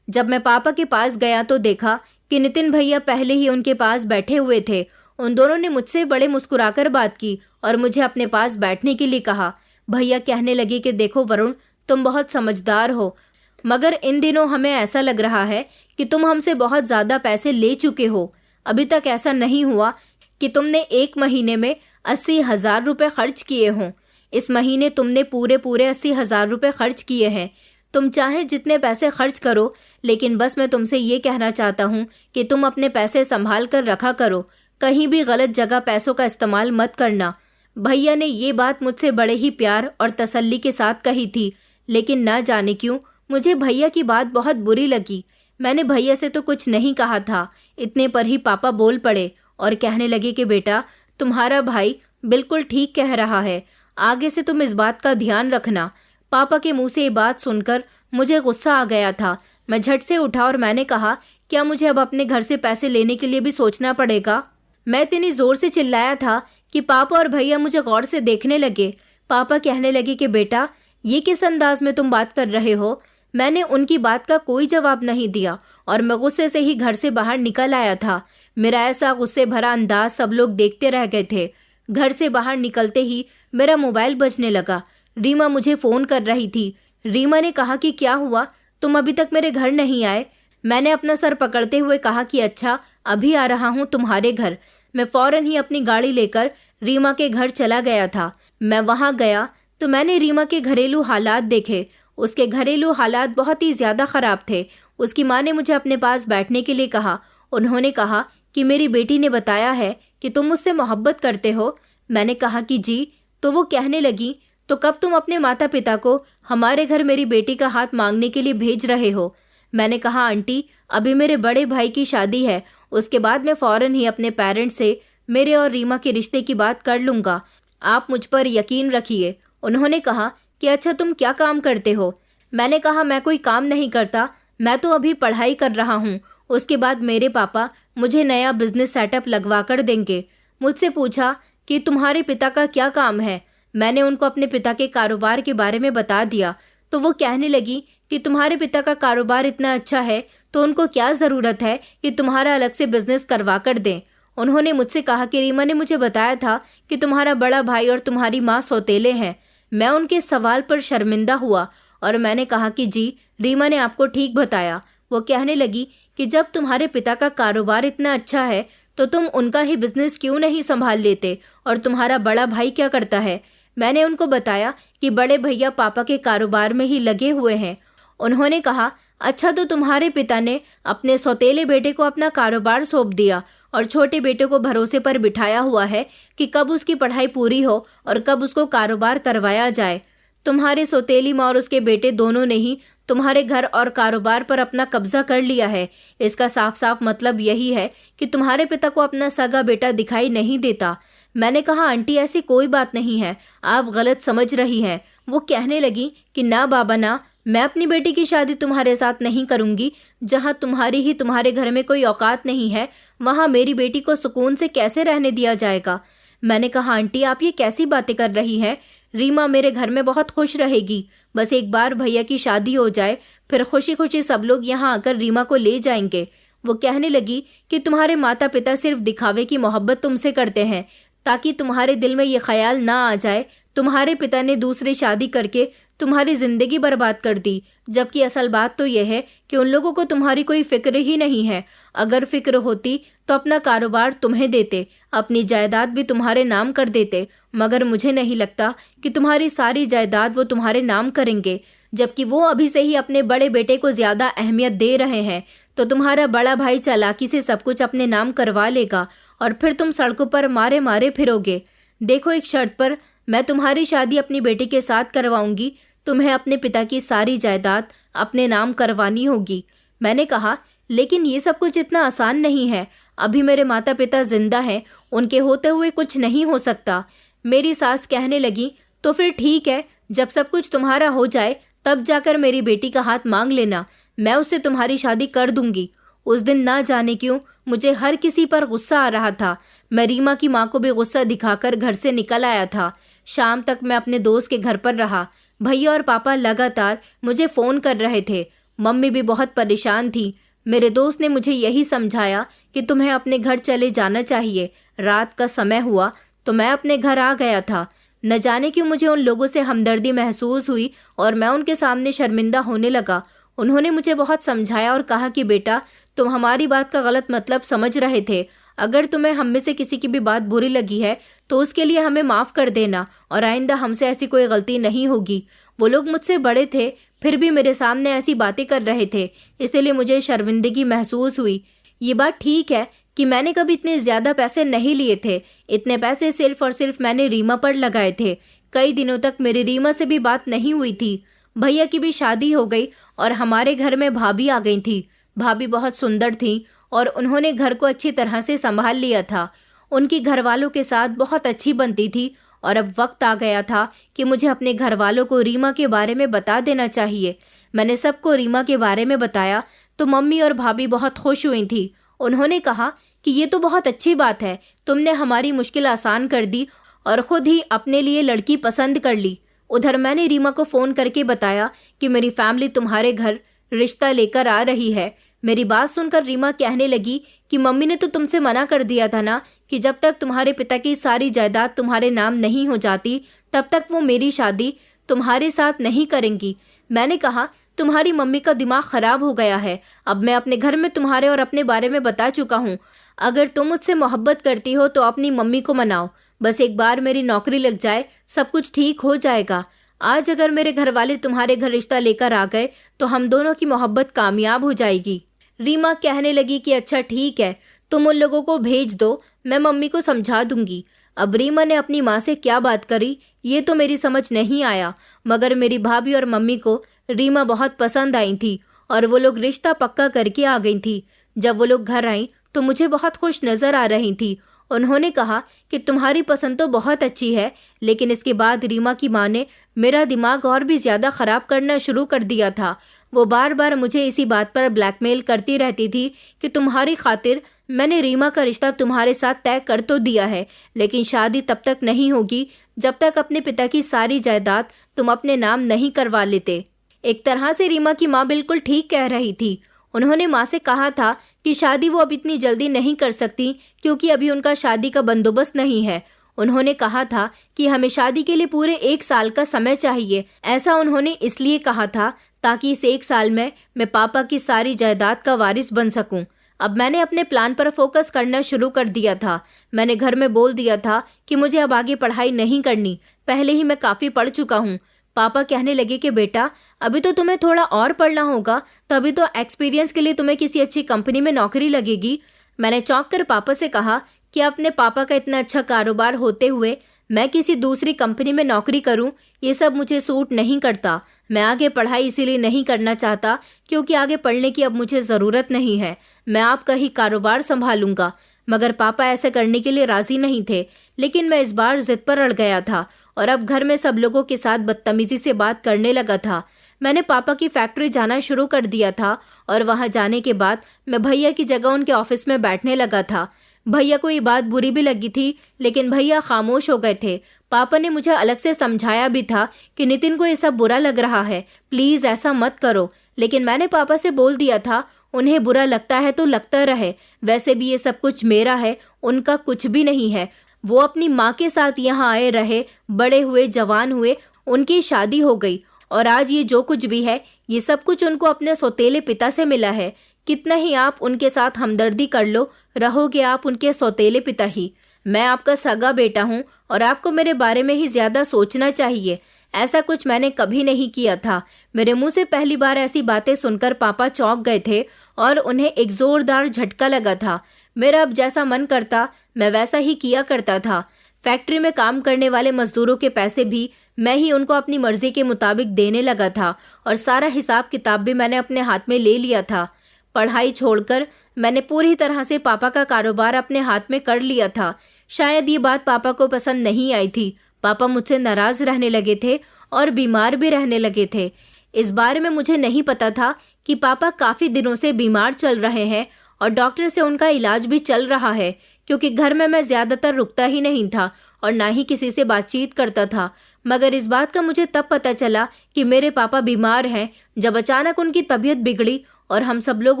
जब मैं पापा के पास गया तो देखा कि नितिन भैया पहले ही उनके पास बैठे हुए थे। उन दोनों ने मुझसे बड़े मुस्कुराकर बात की और मुझे अपने पास बैठने के लिए कहा। भैया कहने लगे कि देखो वरुण, तुम बहुत समझदार हो, मगर इन दिनों हमें ऐसा लग रहा है कि तुम हमसे बहुत ज़्यादा पैसे ले चुके हो। अभी तक ऐसा नहीं हुआ कि तुमने एक महीने में 80,000 रुपये खर्च किए हों। इस महीने तुमने पूरे 80,000 रुपये खर्च किए हैं। तुम चाहे जितने पैसे खर्च करो, लेकिन बस मैं तुमसे ये कहना चाहता हूँ कि तुम अपने पैसे संभाल कर रखा करो। कहीं भी गलत जगह पैसों का इस्तेमाल मत करना। भैया ने ये बात मुझसे बड़े ही प्यार और तसल्ली के साथ कही थी, लेकिन ना जाने क्यों मुझे भैया की बात बहुत बुरी लगी। मैंने भैया से तो कुछ नहीं कहा था। इतने पर ही पापा बोल पड़े और कहने लगे कि बेटा, तुम्हारा भाई बिल्कुल ठीक कह रहा है, आगे से तुम इस बात का ध्यान रखना। पापा के मुंह से ये बात सुनकर मुझे गुस्सा आ गया था। मैं झट से उठा और मैंने कहा, क्या मुझे अब अपने घर से पैसे लेने के लिए भी सोचना पड़ेगा? मैं इतनी जोर से चिल्लाया था कि पापा और भैया मुझे गौर से देखने लगे। पापा कहने लगे कि बेटा, ये किस अंदाज में तुम बात कर रहे हो? मैंने उनकी बात का कोई जवाब नहीं दिया और मैं गुस्से से ही घर से बाहर निकल आया था। मेरा ऐसा गुस्से भरा अंदाज सब लोग देखते रह गए थे। घर से बाहर निकलते ही मेरा मोबाइल बजने लगा। रीमा मुझे फ़ोन कर रही थी। रीमा ने कहा कि क्या हुआ, तुम अभी तक मेरे घर नहीं आए? मैंने अपना सर पकड़ते हुए कहा कि अच्छा, अभी आ रहा हूँ तुम्हारे घर। मैं फ़ौरन ही अपनी गाड़ी लेकर रीमा के घर चला गया था। मैं वहाँ गया तो मैंने रीमा के घरेलू हालात देखे। उसके घरेलू हालात बहुत ही ज़्यादा ख़राब थे। उसकी माँ ने मुझे अपने पास बैठने के लिए कहा। उन्होंने कहा कि मेरी बेटी ने बताया है कि तुम मुझसे मोहब्बत करते हो। मैंने कहा कि जी। तो वो कहने लगी, तो कब तुम अपने माता पिता को हमारे घर मेरी बेटी का हाथ मांगने के लिए भेज रहे हो? मैंने कहा, आंटी, अभी मेरे बड़े भाई की शादी है, उसके बाद मैं फ़ौरन ही अपने पेरेंट्स से मेरे और रीमा के रिश्ते की बात कर लूँगा। आप मुझ पर यकीन रखिए। उन्होंने कहा कि अच्छा, तुम क्या काम करते हो? मैंने कहा, मैं कोई काम नहीं करता, मैं तो अभी पढ़ाई कर रहा हूँ। उसके बाद मेरे पापा मुझे नया बिजनेस सेटअप लगवा कर देंगे। मुझसे पूछा कि तुम्हारे पिता का क्या काम है? मैंने उनको अपने पिता के कारोबार के बारे में बता दिया। तो वो कहने लगी कि तुम्हारे पिता का कारोबार इतना अच्छा है तो उनको क्या ज़रूरत है कि तुम्हारा अलग से बिजनेस करवा कर दें। उन्होंने मुझसे कहा कि रीमा ने मुझे बताया था कि तुम्हारा बड़ा भाई और तुम्हारी माँ सौतेले हैं। मैं उनके सवाल पर शर्मिंदा हुआ और मैंने कहा कि जी, रीमा ने आपको ठीक बताया। वो कहने लगी कि जब तुम्हारे पिता का कारोबार इतना अच्छा है तो तुम उनका ही बिजनेस क्यों नहीं संभाल लेते? और तुम्हारा बड़ा भाई क्या करता है? मैंने उनको बताया कि बड़े भैया पापा के कारोबार में ही लगे हुए हैं। उन्होंने कहा, अच्छा, तो तुम्हारे पिता ने अपने सौतेले बेटे को अपना कारोबार सौंप दिया और छोटे बेटे को भरोसे पर बिठाया हुआ है कि कब उसकी पढ़ाई पूरी हो और कब उसको कारोबार करवाया जाए। तुम्हारी सौतेली माँ और उसके बेटे दोनों ने ही तुम्हारे घर और कारोबार पर अपना कब्जा कर लिया है। इसका साफ साफ मतलब यही है कि तुम्हारे पिता को अपना सगा बेटा दिखाई नहीं देता। मैंने कहा, आंटी, ऐसी कोई बात नहीं है, आप गलत समझ रही हैं। वो कहने लगी कि ना बाबा ना, मैं अपनी बेटी की शादी तुम्हारे साथ नहीं करूंगी। जहां तुम्हारी ही तुम्हारे घर में कोई औकात नहीं है, वहां मेरी बेटी को सुकून से कैसे रहने दिया जाएगा? मैंने कहा, आंटी, आप ये कैसी बातें कर रही हैं? रीमा मेरे घर में बहुत खुश रहेगी। बस एक बार भैया की शादी हो जाए, फिर खुशी खुशी सब लोग यहाँ आकर रीमा को ले जाएंगे। वो कहने लगी कि तुम्हारे माता पिता सिर्फ दिखावे की मोहब्बत तुमसे करते हैं ताकि तुम्हारे दिल में ये ख्याल ना आ जाए तुम्हारे पिता ने दूसरी शादी करके तुम्हारी जिंदगी बर्बाद कर दी। जबकि असल बात तो यह है कि उन लोगों को तुम्हारी कोई फिक्र ही नहीं है। अगर फिक्र होती तो अपना कारोबार तुम्हें देते, अपनी जायदाद भी तुम्हारे नाम कर देते, मगर मुझे नहीं लगता कि तुम्हारी सारी जायदाद वो तुम्हारे नाम करेंगे। जबकि वो अभी से ही अपने बड़े बेटे को ज्यादा अहमियत दे रहे हैं, तो तुम्हारा बड़ा भाई चालाकी से सब कुछ अपने नाम करवा लेगा और फिर तुम सड़कों पर मारे मारे फिरोगे। देखो, एक शर्त पर मैं तुम्हारी शादी अपनी बेटी के साथ करवाऊंगी। तुम्हें अपने पिता की सारी जायदाद अपने नाम करवानी होगी। मैंने कहा, लेकिन ये सब कुछ इतना आसान नहीं है। अभी मेरे माता पिता जिंदा हैं, उनके होते हुए कुछ नहीं हो सकता। मेरी सास कहने लगी, तो फिर ठीक है, जब सब कुछ तुम्हारा हो जाए तब जाकर मेरी बेटी का हाथ मांग लेना। मैं उससे तुम्हारी शादी कर दूंगी। उस दिन ना जाने क्यों मुझे हर किसी पर गुस्सा आ रहा था। मैं रीमा की माँ को भी गुस्सा दिखाकर घर से निकल आया था। शाम तक मैं अपने दोस्त के घर पर रहा। भैया और पापा लगातार मुझे फ़ोन कर रहे थे। मम्मी भी बहुत परेशान थी। मेरे दोस्त ने मुझे यही समझाया कि तुम्हें अपने घर चले जाना चाहिए। रात का समय हुआ तो मैं अपने घर आ गया था। न जाने क्यों मुझे उन लोगों से हमदर्दी महसूस हुई और मैं उनके सामने शर्मिंदा होने लगा। उन्होंने मुझे बहुत समझाया और कहा कि बेटा, तुम हमारी बात का गलत मतलब समझ रहे थे। अगर तुम्हें हम में से किसी की भी बात बुरी लगी है तो उसके लिए हमें माफ़ कर देना और आइंदा हमसे ऐसी कोई गलती नहीं होगी। वो लोग मुझसे बड़े थे, फिर भी मेरे सामने ऐसी बातें कर रहे थे, इसलिए मुझे शर्मिंदगी महसूस हुई। ये बात ठीक है कि मैंने कभी इतने ज़्यादा पैसे नहीं लिए थे। इतने पैसे सिर्फ और सिर्फ मैंने रीमा पर लगाए थे। कई दिनों तक मेरी रीमा से भी बात नहीं हुई थी। भैया की भी शादी हो गई और हमारे घर में भाभी आ गई थी। भाभी बहुत सुंदर थी और उन्होंने घर को अच्छी तरह से संभाल लिया था। उनकी घर वालों के साथ बहुत अच्छी बनती थी और अब वक्त आ गया था कि मुझे अपने घर वालों को रीमा के बारे में बता देना चाहिए। मैंने सबको रीमा के बारे में बताया तो मम्मी और भाभी बहुत खुश हुई थी। उन्होंने कहा कि ये तो बहुत अच्छी बात है, तुमने हमारी मुश्किल आसान कर दी और खुद ही अपने लिए लड़की पसंद कर ली। उधर मैंने रीमा को फ़ोन करके बताया कि मेरी फैमिली तुम्हारे घर रिश्ता लेकर आ रही है। मेरी बात सुनकर रीमा कहने लगी कि मम्मी ने तो तुमसे मना कर दिया था ना कि जब तक तुम्हारे पिता की सारी जायदाद तुम्हारे नाम नहीं हो जाती तब तक वो मेरी शादी तुम्हारे साथ नहीं करेंगी। मैंने कहा, तुम्हारी मम्मी का दिमाग खराब हो गया है। अब मैं अपने घर में तुम्हारे और अपने बारे में बता चुका हूँ। अगर तुम मुझसे मोहब्बत करती हो तो अपनी मम्मी को मनाओ। बस एक बार मेरी नौकरी लग जाए, सब कुछ ठीक हो जाएगा। आज अगर मेरे घर वाले तुम्हारे घर रिश्ता लेकर आ गए तो हम दोनों की मोहब्बत कामयाब हो जाएगी। रीमा कहने लगी कि अच्छा ठीक है, तुम उन लोगों को भेज दो, मैं मम्मी को समझा दूंगी। अब रीमा ने अपनी माँ से क्या बात करी ये तो मेरी समझ नहीं आया, मगर मेरी भाभी और मम्मी को रीमा बहुत पसंद आई थी और वो लोग रिश्ता पक्का करके आ गई थी। जब वो लोग घर आई तो मुझे बहुत खुश नजर आ रही थी। उन्होंने कहा कि तुम्हारी पसंद तो बहुत अच्छी है, लेकिन इसके बाद रीमा की माँ ने मेरा दिमाग और भी ज़्यादा ख़राब करना शुरू कर दिया था। वो बार बार मुझे इसी बात पर ब्लैकमेल करती रहती थी कि तुम्हारी खातिर मैंने रीमा का रिश्ता तुम्हारे साथ तय कर तो दिया है, लेकिन शादी तब तक नहीं होगी जब तक अपने पिता की सारी जायदाद तुम अपने नाम नहीं करवा लेते। एक तरह से रीमा की माँ बिल्कुल ठीक कह रही थी। उन्होंने माँ से कहा था कि शादी वो अब इतनी जल्दी नहीं कर सकती क्योंकि अभी उनका शादी का बंदोबस्त नहीं है। उन्होंने कहा था कि हमें शादी के लिए पूरे 1 साल का समय चाहिए। ऐसा उन्होंने इसलिए कहा था ताकि इस 1 साल में मैं पापा की सारी जायदाद का वारिस बन सकूं। अब मैंने अपने प्लान पर फोकस करना शुरू कर दिया था। मैंने घर में बोल दिया था कि मुझे अब आगे पढ़ाई नहीं करनी, पहले ही मैं काफ़ी पढ़ चुका हूँ। पापा कहने लगे कि बेटा, अभी तो तुम्हें थोड़ा और पढ़ना होगा, तभी तो एक्सपीरियंस के लिए तुम्हें किसी अच्छी कंपनी में नौकरी लगेगी। मैंने चौंक कर पापा से कहा कि अपने पापा का इतना अच्छा कारोबार होते हुए मैं किसी दूसरी कंपनी में नौकरी करूं, ये सब मुझे सूट नहीं करता। मैं आगे पढ़ाई इसीलिए नहीं करना चाहता क्योंकि आगे पढ़ने की अब मुझे ज़रूरत नहीं है। मैं आपका ही कारोबार संभालूंगा। मगर पापा ऐसा करने के लिए राज़ी नहीं थे, लेकिन मैं इस बार जिद पर अड़ गया था और अब घर में सब लोगों के साथ बदतमीजी से बात करने लगा था। मैंने पापा की फैक्ट्री जाना शुरू कर दिया था और वहां जाने के बाद मैं भैया की जगह उनके ऑफिस में बैठने लगा था। भैया को ये बात बुरी भी लगी थी, लेकिन भैया खामोश हो गए थे। पापा ने मुझे अलग से समझाया भी था कि नितिन को ये सब बुरा लग रहा है, प्लीज़ ऐसा मत करो। लेकिन मैंने पापा से बोल दिया था उन्हें बुरा लगता है तो लगता रहे, वैसे भी ये सब कुछ मेरा है, उनका कुछ भी नहीं है। वो अपनी माँ के साथ यहाँ आए रहे, बड़े हुए, जवान हुए, उनकी शादी हो गई और आज ये जो कुछ भी है ये सब कुछ उनको अपने सौतेले पिता से मिला है। कितना ही आप उनके साथ हमदर्दी कर लो, रहोगे आप उनके सौतेले पिता ही। मैं आपका सगा बेटा हूँ और आपको मेरे बारे में ही ज़्यादा सोचना चाहिए। ऐसा कुछ मैंने कभी नहीं किया था। मेरे मुंह से पहली बार ऐसी बातें सुनकर पापा चौंक गए थे और उन्हें एक जोरदार झटका लगा था। मेरा अब जैसा मन करता मैं वैसा ही किया करता था। फैक्ट्री में काम करने वाले मजदूरों के पैसे भी मैं ही उनको अपनी मर्जी के मुताबिक देने लगा था और सारा हिसाब किताब भी मैंने अपने हाथ में ले लिया था। पढ़ाई छोड़कर मैंने पूरी तरह से पापा का कारोबार अपने हाथ में कर लिया था। शायद ये बात पापा को पसंद नहीं आई थी। पापा मुझसे नाराज रहने लगे थे और बीमार भी रहने लगे थे। इस बारे में मुझे नहीं पता था कि पापा काफ़ी दिनों से बीमार चल रहे हैं और डॉक्टर से उनका इलाज भी चल रहा है, क्योंकि घर में मैं ज़्यादातर रुकता ही नहीं था और ना ही किसी से बातचीत करता था। मगर इस बात का मुझे तब पता चला कि मेरे पापा बीमार हैं जब अचानक उनकी तबीयत बिगड़ी और हम सब लोग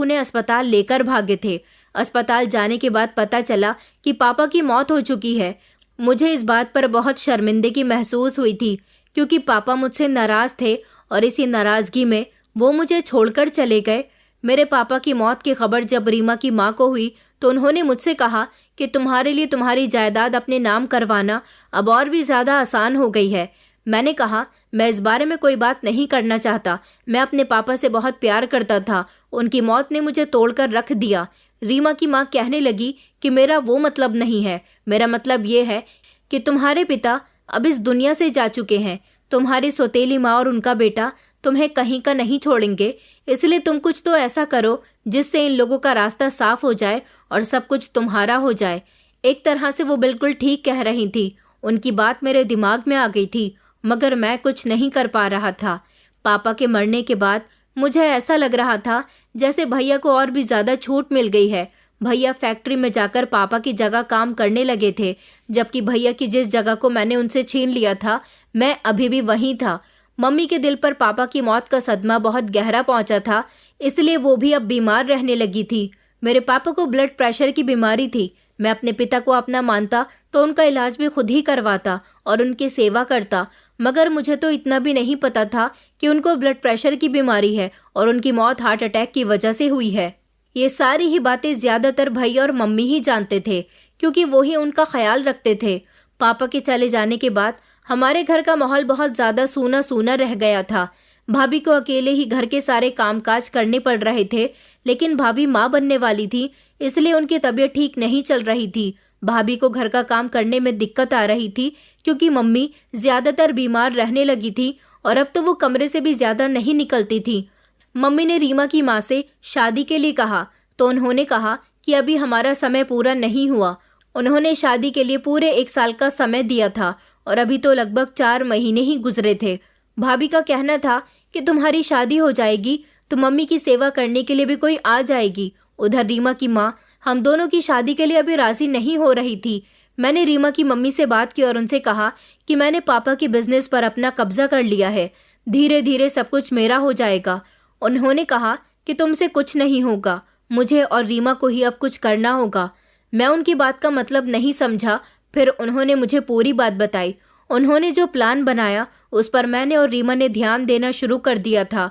उन्हें अस्पताल लेकर भागे थे। अस्पताल जाने के बाद पता चला कि पापा की मौत हो चुकी है। मुझे इस बात पर बहुत शर्मिंदगी महसूस हुई थी, क्योंकि पापा मुझसे नाराज़ थे और इसी नाराज़गी में वो मुझे छोड़कर चले गए। मेरे पापा की मौत की खबर जब रीमा की माँ को हुई तो उन्होंने मुझसे कहा कि तुम्हारे लिए तुम्हारी जायदाद अपने नाम करवाना अब और भी ज़्यादा आसान हो गई है। मैंने कहा, मैं इस बारे में कोई बात नहीं करना चाहता। मैं अपने पापा से बहुत प्यार करता था। उनकी मौत ने मुझे तोड़कर रख दिया। रीमा की माँ कहने लगी कि मेरा वो मतलब नहीं है। मेरा मतलब ये है कि तुम्हारे पिता अब इस दुनिया से जा चुके हैं। तुम्हारी सौतेली माँ और उनका बेटा तुम्हें कहीं का नहीं छोड़ेंगे। इसलिए तुम कुछ तो ऐसा करो जिससे इन लोगों का रास्ता साफ हो जाए और सब कुछ तुम्हारा हो जाए। एक तरह से वो बिल्कुल ठीक कह रही थी। उनकी बात मेरे दिमाग में आ गई थी, मगर मैं कुछ नहीं कर पा रहा था। पापा के मरने के बाद मुझे ऐसा लग रहा था जैसे भैया को और भी ज़्यादा छूट मिल गई है। भैया फैक्ट्री में जाकर पापा की जगह काम करने लगे थे, जबकि भैया की जिस जगह को मैंने उनसे छीन लिया था मैं अभी भी वहीं था। मम्मी के दिल पर पापा की मौत का सदमा बहुत गहरा पहुंचा था, इसलिए वो भी अब बीमार रहने लगी थी। मेरे पापा को ब्लड प्रेशर की बीमारी थी। मैं अपने पिता को अपना मानता तो उनका इलाज भी खुद ही करवाता और उनकी सेवा करता, मगर मुझे तो इतना भी नहीं पता था कि उनको ब्लड प्रेशर की बीमारी है और उनकी मौत हार्ट अटैक की वजह से हुई है। ये सारी ही बातें ज़्यादातर भैया और मम्मी ही जानते थे, क्योंकि वो ही उनका ख्याल रखते थे। पापा के चले जाने के बाद हमारे घर का माहौल बहुत ज़्यादा सूना सूना रह गया था। भाभी को अकेले ही घर के सारे कामकाज करने पड़ रहे थे, लेकिन भाभी माँ बनने वाली थी, इसलिए उनकी तबीयत ठीक नहीं चल रही थी। भाभी को घर का काम करने में दिक्कत आ रही थी, क्योंकि मम्मी ज़्यादातर बीमार रहने लगी थी और अब तो वो कमरे से भी ज़्यादा नहीं निकलती थी। मम्मी ने रीमा की माँ से शादी के लिए कहा तो उन्होंने कहा कि अभी हमारा समय पूरा नहीं हुआ। उन्होंने शादी के लिए पूरे 1 साल का समय दिया था और अभी तो लगभग 4 महीने ही गुजरे थे। भाभी का कहना था कि तुम्हारी शादी हो जाएगी तो मम्मी की सेवा करने के लिए भी कोई आ जाएगी। उधर रीमा की माँ हम दोनों की शादी के लिए अभी राजी नहीं हो रही थी। मैंने रीमा की मम्मी से बात की और उनसे कहा कि मैंने पापा के बिजनेस पर अपना कब्जा कर लिया है, धीरे धीरे सब कुछ मेरा हो जाएगा। उन्होंने कहा कि तुमसे कुछ नहीं होगा, मुझे और रीमा को ही अब कुछ करना होगा। मैं उनकी बात का मतलब नहीं समझा। फिर उन्होंने मुझे पूरी बात बताई। उन्होंने जो प्लान बनाया उस पर मैंने और रीमा ने ध्यान देना शुरू कर दिया था,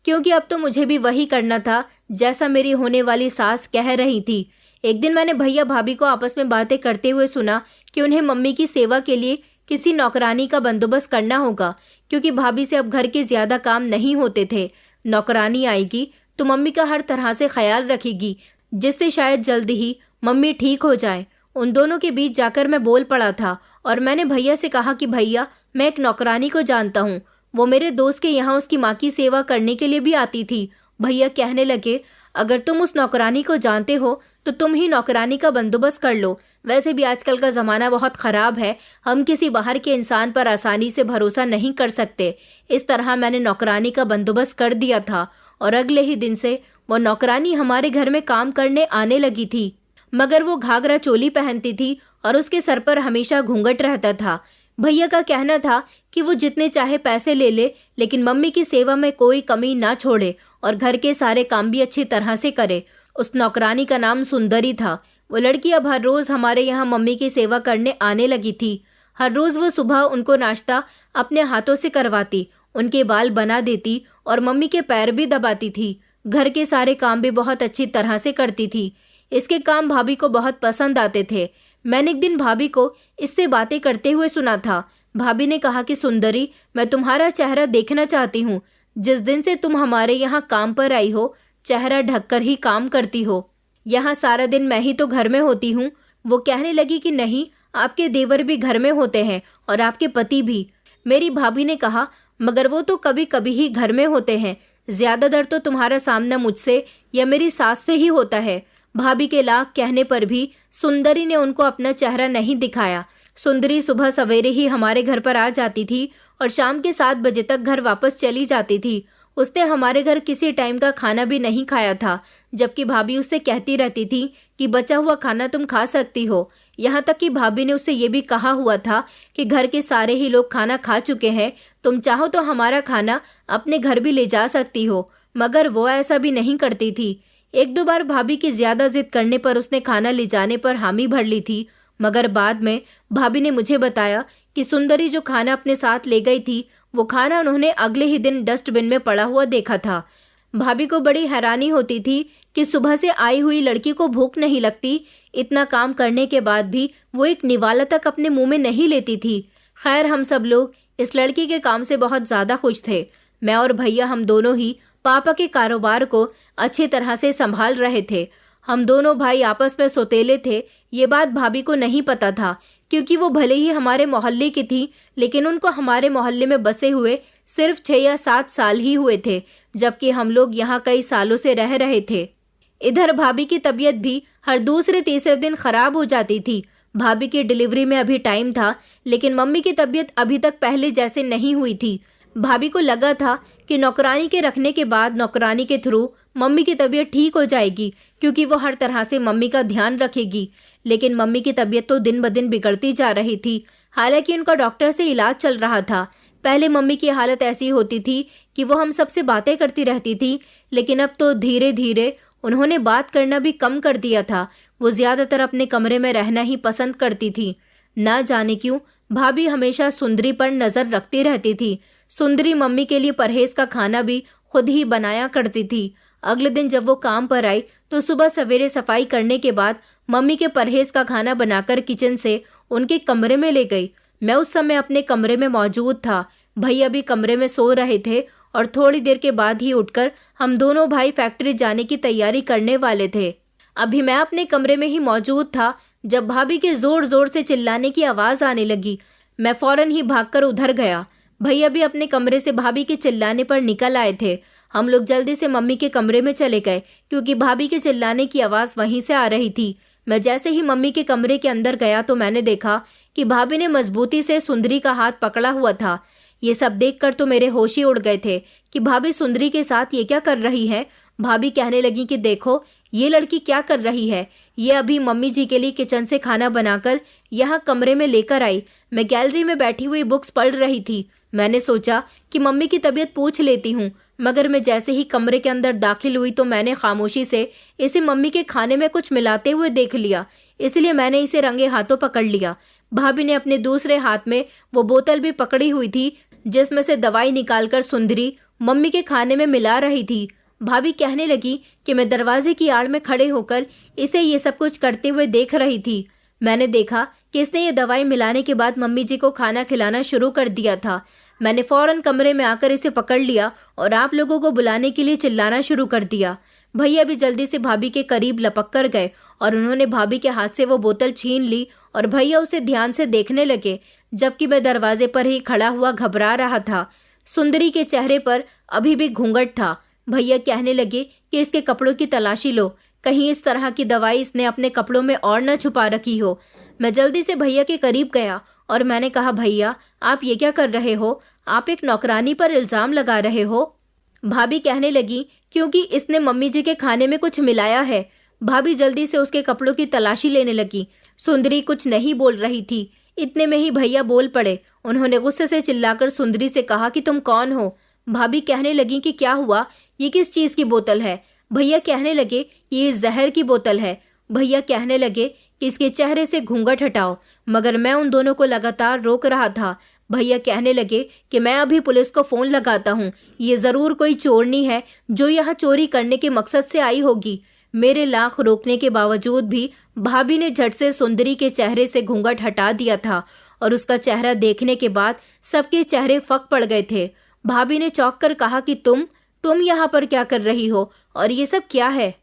क्योंकि अब तो मुझे भी वही करना था जैसा मेरी होने वाली सास कह रही थी। एक दिन मैंने भैया भाभी को आपस में बातें करते हुए सुना कि उन्हें मम्मी की सेवा के लिए किसी नौकरानी का बंदोबस्त करना होगा, क्योंकि भाभी से अब घर के ज़्यादा काम नहीं होते थे। नौकरानी आएगी तो मम्मी का हर तरह से ख्याल रखेगी, जिससे शायद जल्दी ही मम्मी ठीक हो जाए। उन दोनों के बीच जाकर मैं बोल पड़ा था और मैंने भैया से कहा कि भैया, मैं एक नौकरानी को जानता हूँ, वो मेरे दोस्त के यहाँ उसकी माँ की सेवा करने के लिए भी आती थी। भैया कहने लगे, अगर तुम उस नौकरानी को जानते हो तो तुम ही नौकरानी का बंदोबस्त कर लो। वैसे भी आजकल का ज़माना बहुत ख़राब है, हम किसी बाहर के इंसान पर आसानी से भरोसा नहीं कर सकते। इस तरह मैंने नौकरानी का बंदोबस्त कर दिया था और अगले ही दिन से वो नौकरानी हमारे घर में काम करने आने लगी थी। मगर वो घाघरा चोली पहनती थी और उसके सर पर हमेशा घूंघट रहता था। भैया का कहना था कि वो जितने चाहे पैसे ले ले, लेकिन मम्मी की सेवा में कोई कमी ना छोड़े और घर के सारे काम भी अच्छी तरह से करे। उस नौकरानी का नाम सुंदरी था। वो लड़की अब हर रोज़ हमारे यहाँ मम्मी की सेवा करने आने लगी थी। हर रोज़ वो सुबह उनको नाश्ता अपने हाथों से करवाती, उनके बाल बना देती और मम्मी के पैर भी दबाती थी। घर के सारे काम भी बहुत अच्छी तरह से करती थी। इसके काम भाभी को बहुत पसंद आते थे। मैंने एक दिन भाभी को इससे बातें करते हुए सुना था। भाभी ने कहा कि सुंदरी, मैं तुम्हारा चेहरा देखना चाहती हूँ। जिस दिन से तुम हमारे यहाँ काम पर आई हो, चेहरा ढककर ही काम करती हो। यहाँ सारा दिन मैं ही तो घर में होती हूँ। वो कहने लगी कि नहीं, आपके देवर भी घर में होते हैं और आपके पति भी। मेरी भाभी ने कहा, मगर वो तो कभी कभी ही घर में होते हैं, ज्यादातर तो तुम्हारा सामना मुझसे या मेरी सास से ही होता है। भाभी के लाख कहने पर भी सुंदरी ने उनको अपना चेहरा नहीं दिखाया। सुंदरी सुबह सवेरे ही हमारे घर पर आ जाती थी और शाम के 7 बजे तक घर वापस चली जाती थी। उसने हमारे घर किसी टाइम का खाना भी नहीं खाया था, जबकि भाभी उससे कहती रहती थी कि बचा हुआ खाना तुम खा सकती हो। यहाँ तक कि भाभी ने उससे ये भी कहा हुआ था कि घर के सारे ही लोग खाना खा चुके हैं, तुम चाहो तो हमारा खाना अपने घर भी ले जा सकती हो, मगर वो ऐसा भी नहीं करती थी। एक दो बार भाभी की ज्यादा जिद करने पर उसने खाना ले जाने पर हामी भर ली थी, मगर बाद में भाभी ने मुझे बताया कि सुंदरी जो खाना अपने साथ ले गई थी, वो खाना उन्होंने अगले ही दिन डस्टबिन में पड़ा हुआ देखा था। भाभी को बड़ी हैरानी होती थी कि सुबह से आई हुई लड़की को भूख नहीं लगती, इतना काम करने के बाद भी वो एक निवाला तक अपने मुंह में नहीं लेती थी। खैर, हम सब लोग इस लड़की के काम से बहुत ज्यादा खुश थे। मैं और भैया हम दोनों ही पापा के कारोबार को अच्छी तरह से संभाल रहे थे। हम दोनों भाई आपस में सौतेले थे। ये बात भाभी को नहीं पता था, क्योंकि वो भले ही हमारे मोहल्ले की थी, लेकिन उनको हमारे मोहल्ले में बसे हुए सिर्फ 6 या 7 साल ही हुए थे, जबकि हम लोग यहाँ कई सालों से रह रहे थे। इधर भाभी की तबीयत भी हर दूसरे तीसरे दिन खराब हो जाती थी। भाभी की डिलीवरी में अभी टाइम था, लेकिन मम्मी की तबीयत अभी तक पहले जैसे नहीं हुई थी। भाभी को लगा था कि नौकरानी के रखने के बाद नौकरानी के थ्रू मम्मी की तबीयत ठीक हो जाएगी, क्योंकि वो हर तरह से मम्मी का ध्यान रखेगी। लेकिन मम्मी की तबीयत तो दिन ब दिन बिगड़ती जा रही थी। हालांकि उनका डॉक्टर से इलाज चल रहा था। पहले मम्मी की हालत ऐसी होती थी कि वो हम सबसे बातें करती रहती थी, लेकिन अब तो धीरे धीरे उन्होंने बात करना भी कम कर दिया था। वो ज्यादातर अपने कमरे में रहना ही पसंद करती थी। ना जाने क्यों भाभी हमेशा सुंदरी पर नजर रखती रहती थी। सुंदरी मम्मी के लिए परहेज का खाना भी खुद ही बनाया करती थी। अगले दिन जब वो काम पर आई तो सुबह सवेरे सफाई करने के बाद मम्मी के परहेज का खाना बनाकर किचन से उनके कमरे में ले गई। मैं उस समय अपने कमरे में मौजूद था। भैया भी कमरे में सो रहे थे और थोड़ी देर के बाद ही उठकर हम दोनों भाई फैक्ट्री जाने की तैयारी करने वाले थे। अभी मैं अपने कमरे में ही मौजूद था जब भाभी के जोर जोर से चिल्लाने की आवाज आने लगी। मैं फौरन ही भागकर उधर गया। भैया भी अपने कमरे से भाभी के चिल्लाने पर निकल आए थे। हम लोग जल्दी से मम्मी के कमरे में चले गए, क्योंकि भाभी के चिल्लाने की आवाज वहीं से आ रही थी। मैं जैसे ही मम्मी के कमरे के अंदर गया तो मैंने देखा कि भाभी ने मजबूती से सुंदरी का हाथ पकड़ा हुआ था। ये सब देखकर तो मेरे होश ही उड़ गए थे कि भाभी सुंदरी के साथ ये क्या कर रही है। भाभी कहने लगी कि देखो ये लड़की क्या कर रही है। ये अभी मम्मी जी के लिए किचन से खाना बनाकर यहाँ कमरे में लेकर आई। मैं गैलरी में बैठी हुई बुक्स पढ़ रही थी। मैंने सोचा कि मम्मी की तबीयत पूछ लेती हूँ, मगर मैं जैसे ही कमरे के अंदर दाखिल हुई तो मैंने खामोशी से इसे मम्मी के खाने में कुछ मिलाते हुए देख लिया, इसलिए मैंने इसे रंगे हाथों पकड़ लिया। भाभी ने अपने दूसरे हाथ में वो बोतल भी पकड़ी हुई थी जिसमें से दवाई निकालकर सुंदरी मम्मी के खाने में मिला रही थी। भाभी कहने लगी कि मैं दरवाजे की आड़ में खड़े होकर इसे ये सब कुछ करते हुए देख रही थी। मैंने देखा कि इसने ये दवाई मिलाने के बाद मम्मी जी को खाना खिलाना शुरू कर दिया था। मैंने फौरन कमरे में आकर इसे पकड़ लिया और आप लोगों को बुलाने के लिए चिल्लाना शुरू कर दिया। भैया भी जल्दी से भाभी के करीब लपक कर गए और उन्होंने भाभी के हाथ से वो बोतल छीन ली और भैया उसे ध्यान से देखने लगे, जबकि मैं दरवाजे पर ही खड़ा हुआ घबरा रहा था। सुंदरी के चेहरे पर अभी भी घूंघट था। भैया कहने लगे कि इसके कपड़ों की तलाशी लो, कहीं इस तरह की दवाई इसने अपने कपड़ों में और न छुपा रखी हो। मैं जल्दी से भैया के करीब गया और मैंने कहा, भैया आप ये क्या कर रहे हो? आप एक नौकरानी पर इल्जाम लगा रहे हो। भाभी कहने लगी क्योंकि इसने मम्मी जी के खाने में कुछ मिलाया है। भाभी जल्दी से उसके कपड़ों की तलाशी लेने लगी। सुंदरी कुछ नहीं बोल रही थी। इतने में ही भैया बोल पड़े। उन्होंने गुस्से से चिल्लाकर सुंदरी से कहा कि तुम कौन हो? भाभी कहने लगी कि क्या हुआ, ये किस चीज की बोतल है? भैया कहने लगे ये जहर की बोतल है। भैया कहने लगे कि इसके चेहरे से घूंघट हटाओ, मगर मैं उन दोनों को लगातार रोक रहा था। भैया कहने लगे कि मैं अभी पुलिस को फोन लगाता हूँ, ये जरूर कोई चोरनी है जो यहाँ चोरी करने के मकसद से आई होगी। मेरे लाख रोकने के बावजूद भी भाभी ने झट से सुंदरी के चेहरे से घूंघट हटा दिया था और उसका चेहरा देखने के बाद सबके चेहरे फक पड़ गए थे। भाभी ने चौंक कर कहा कि तुम यहाँ पर क्या कर रही हो और ये सब क्या है?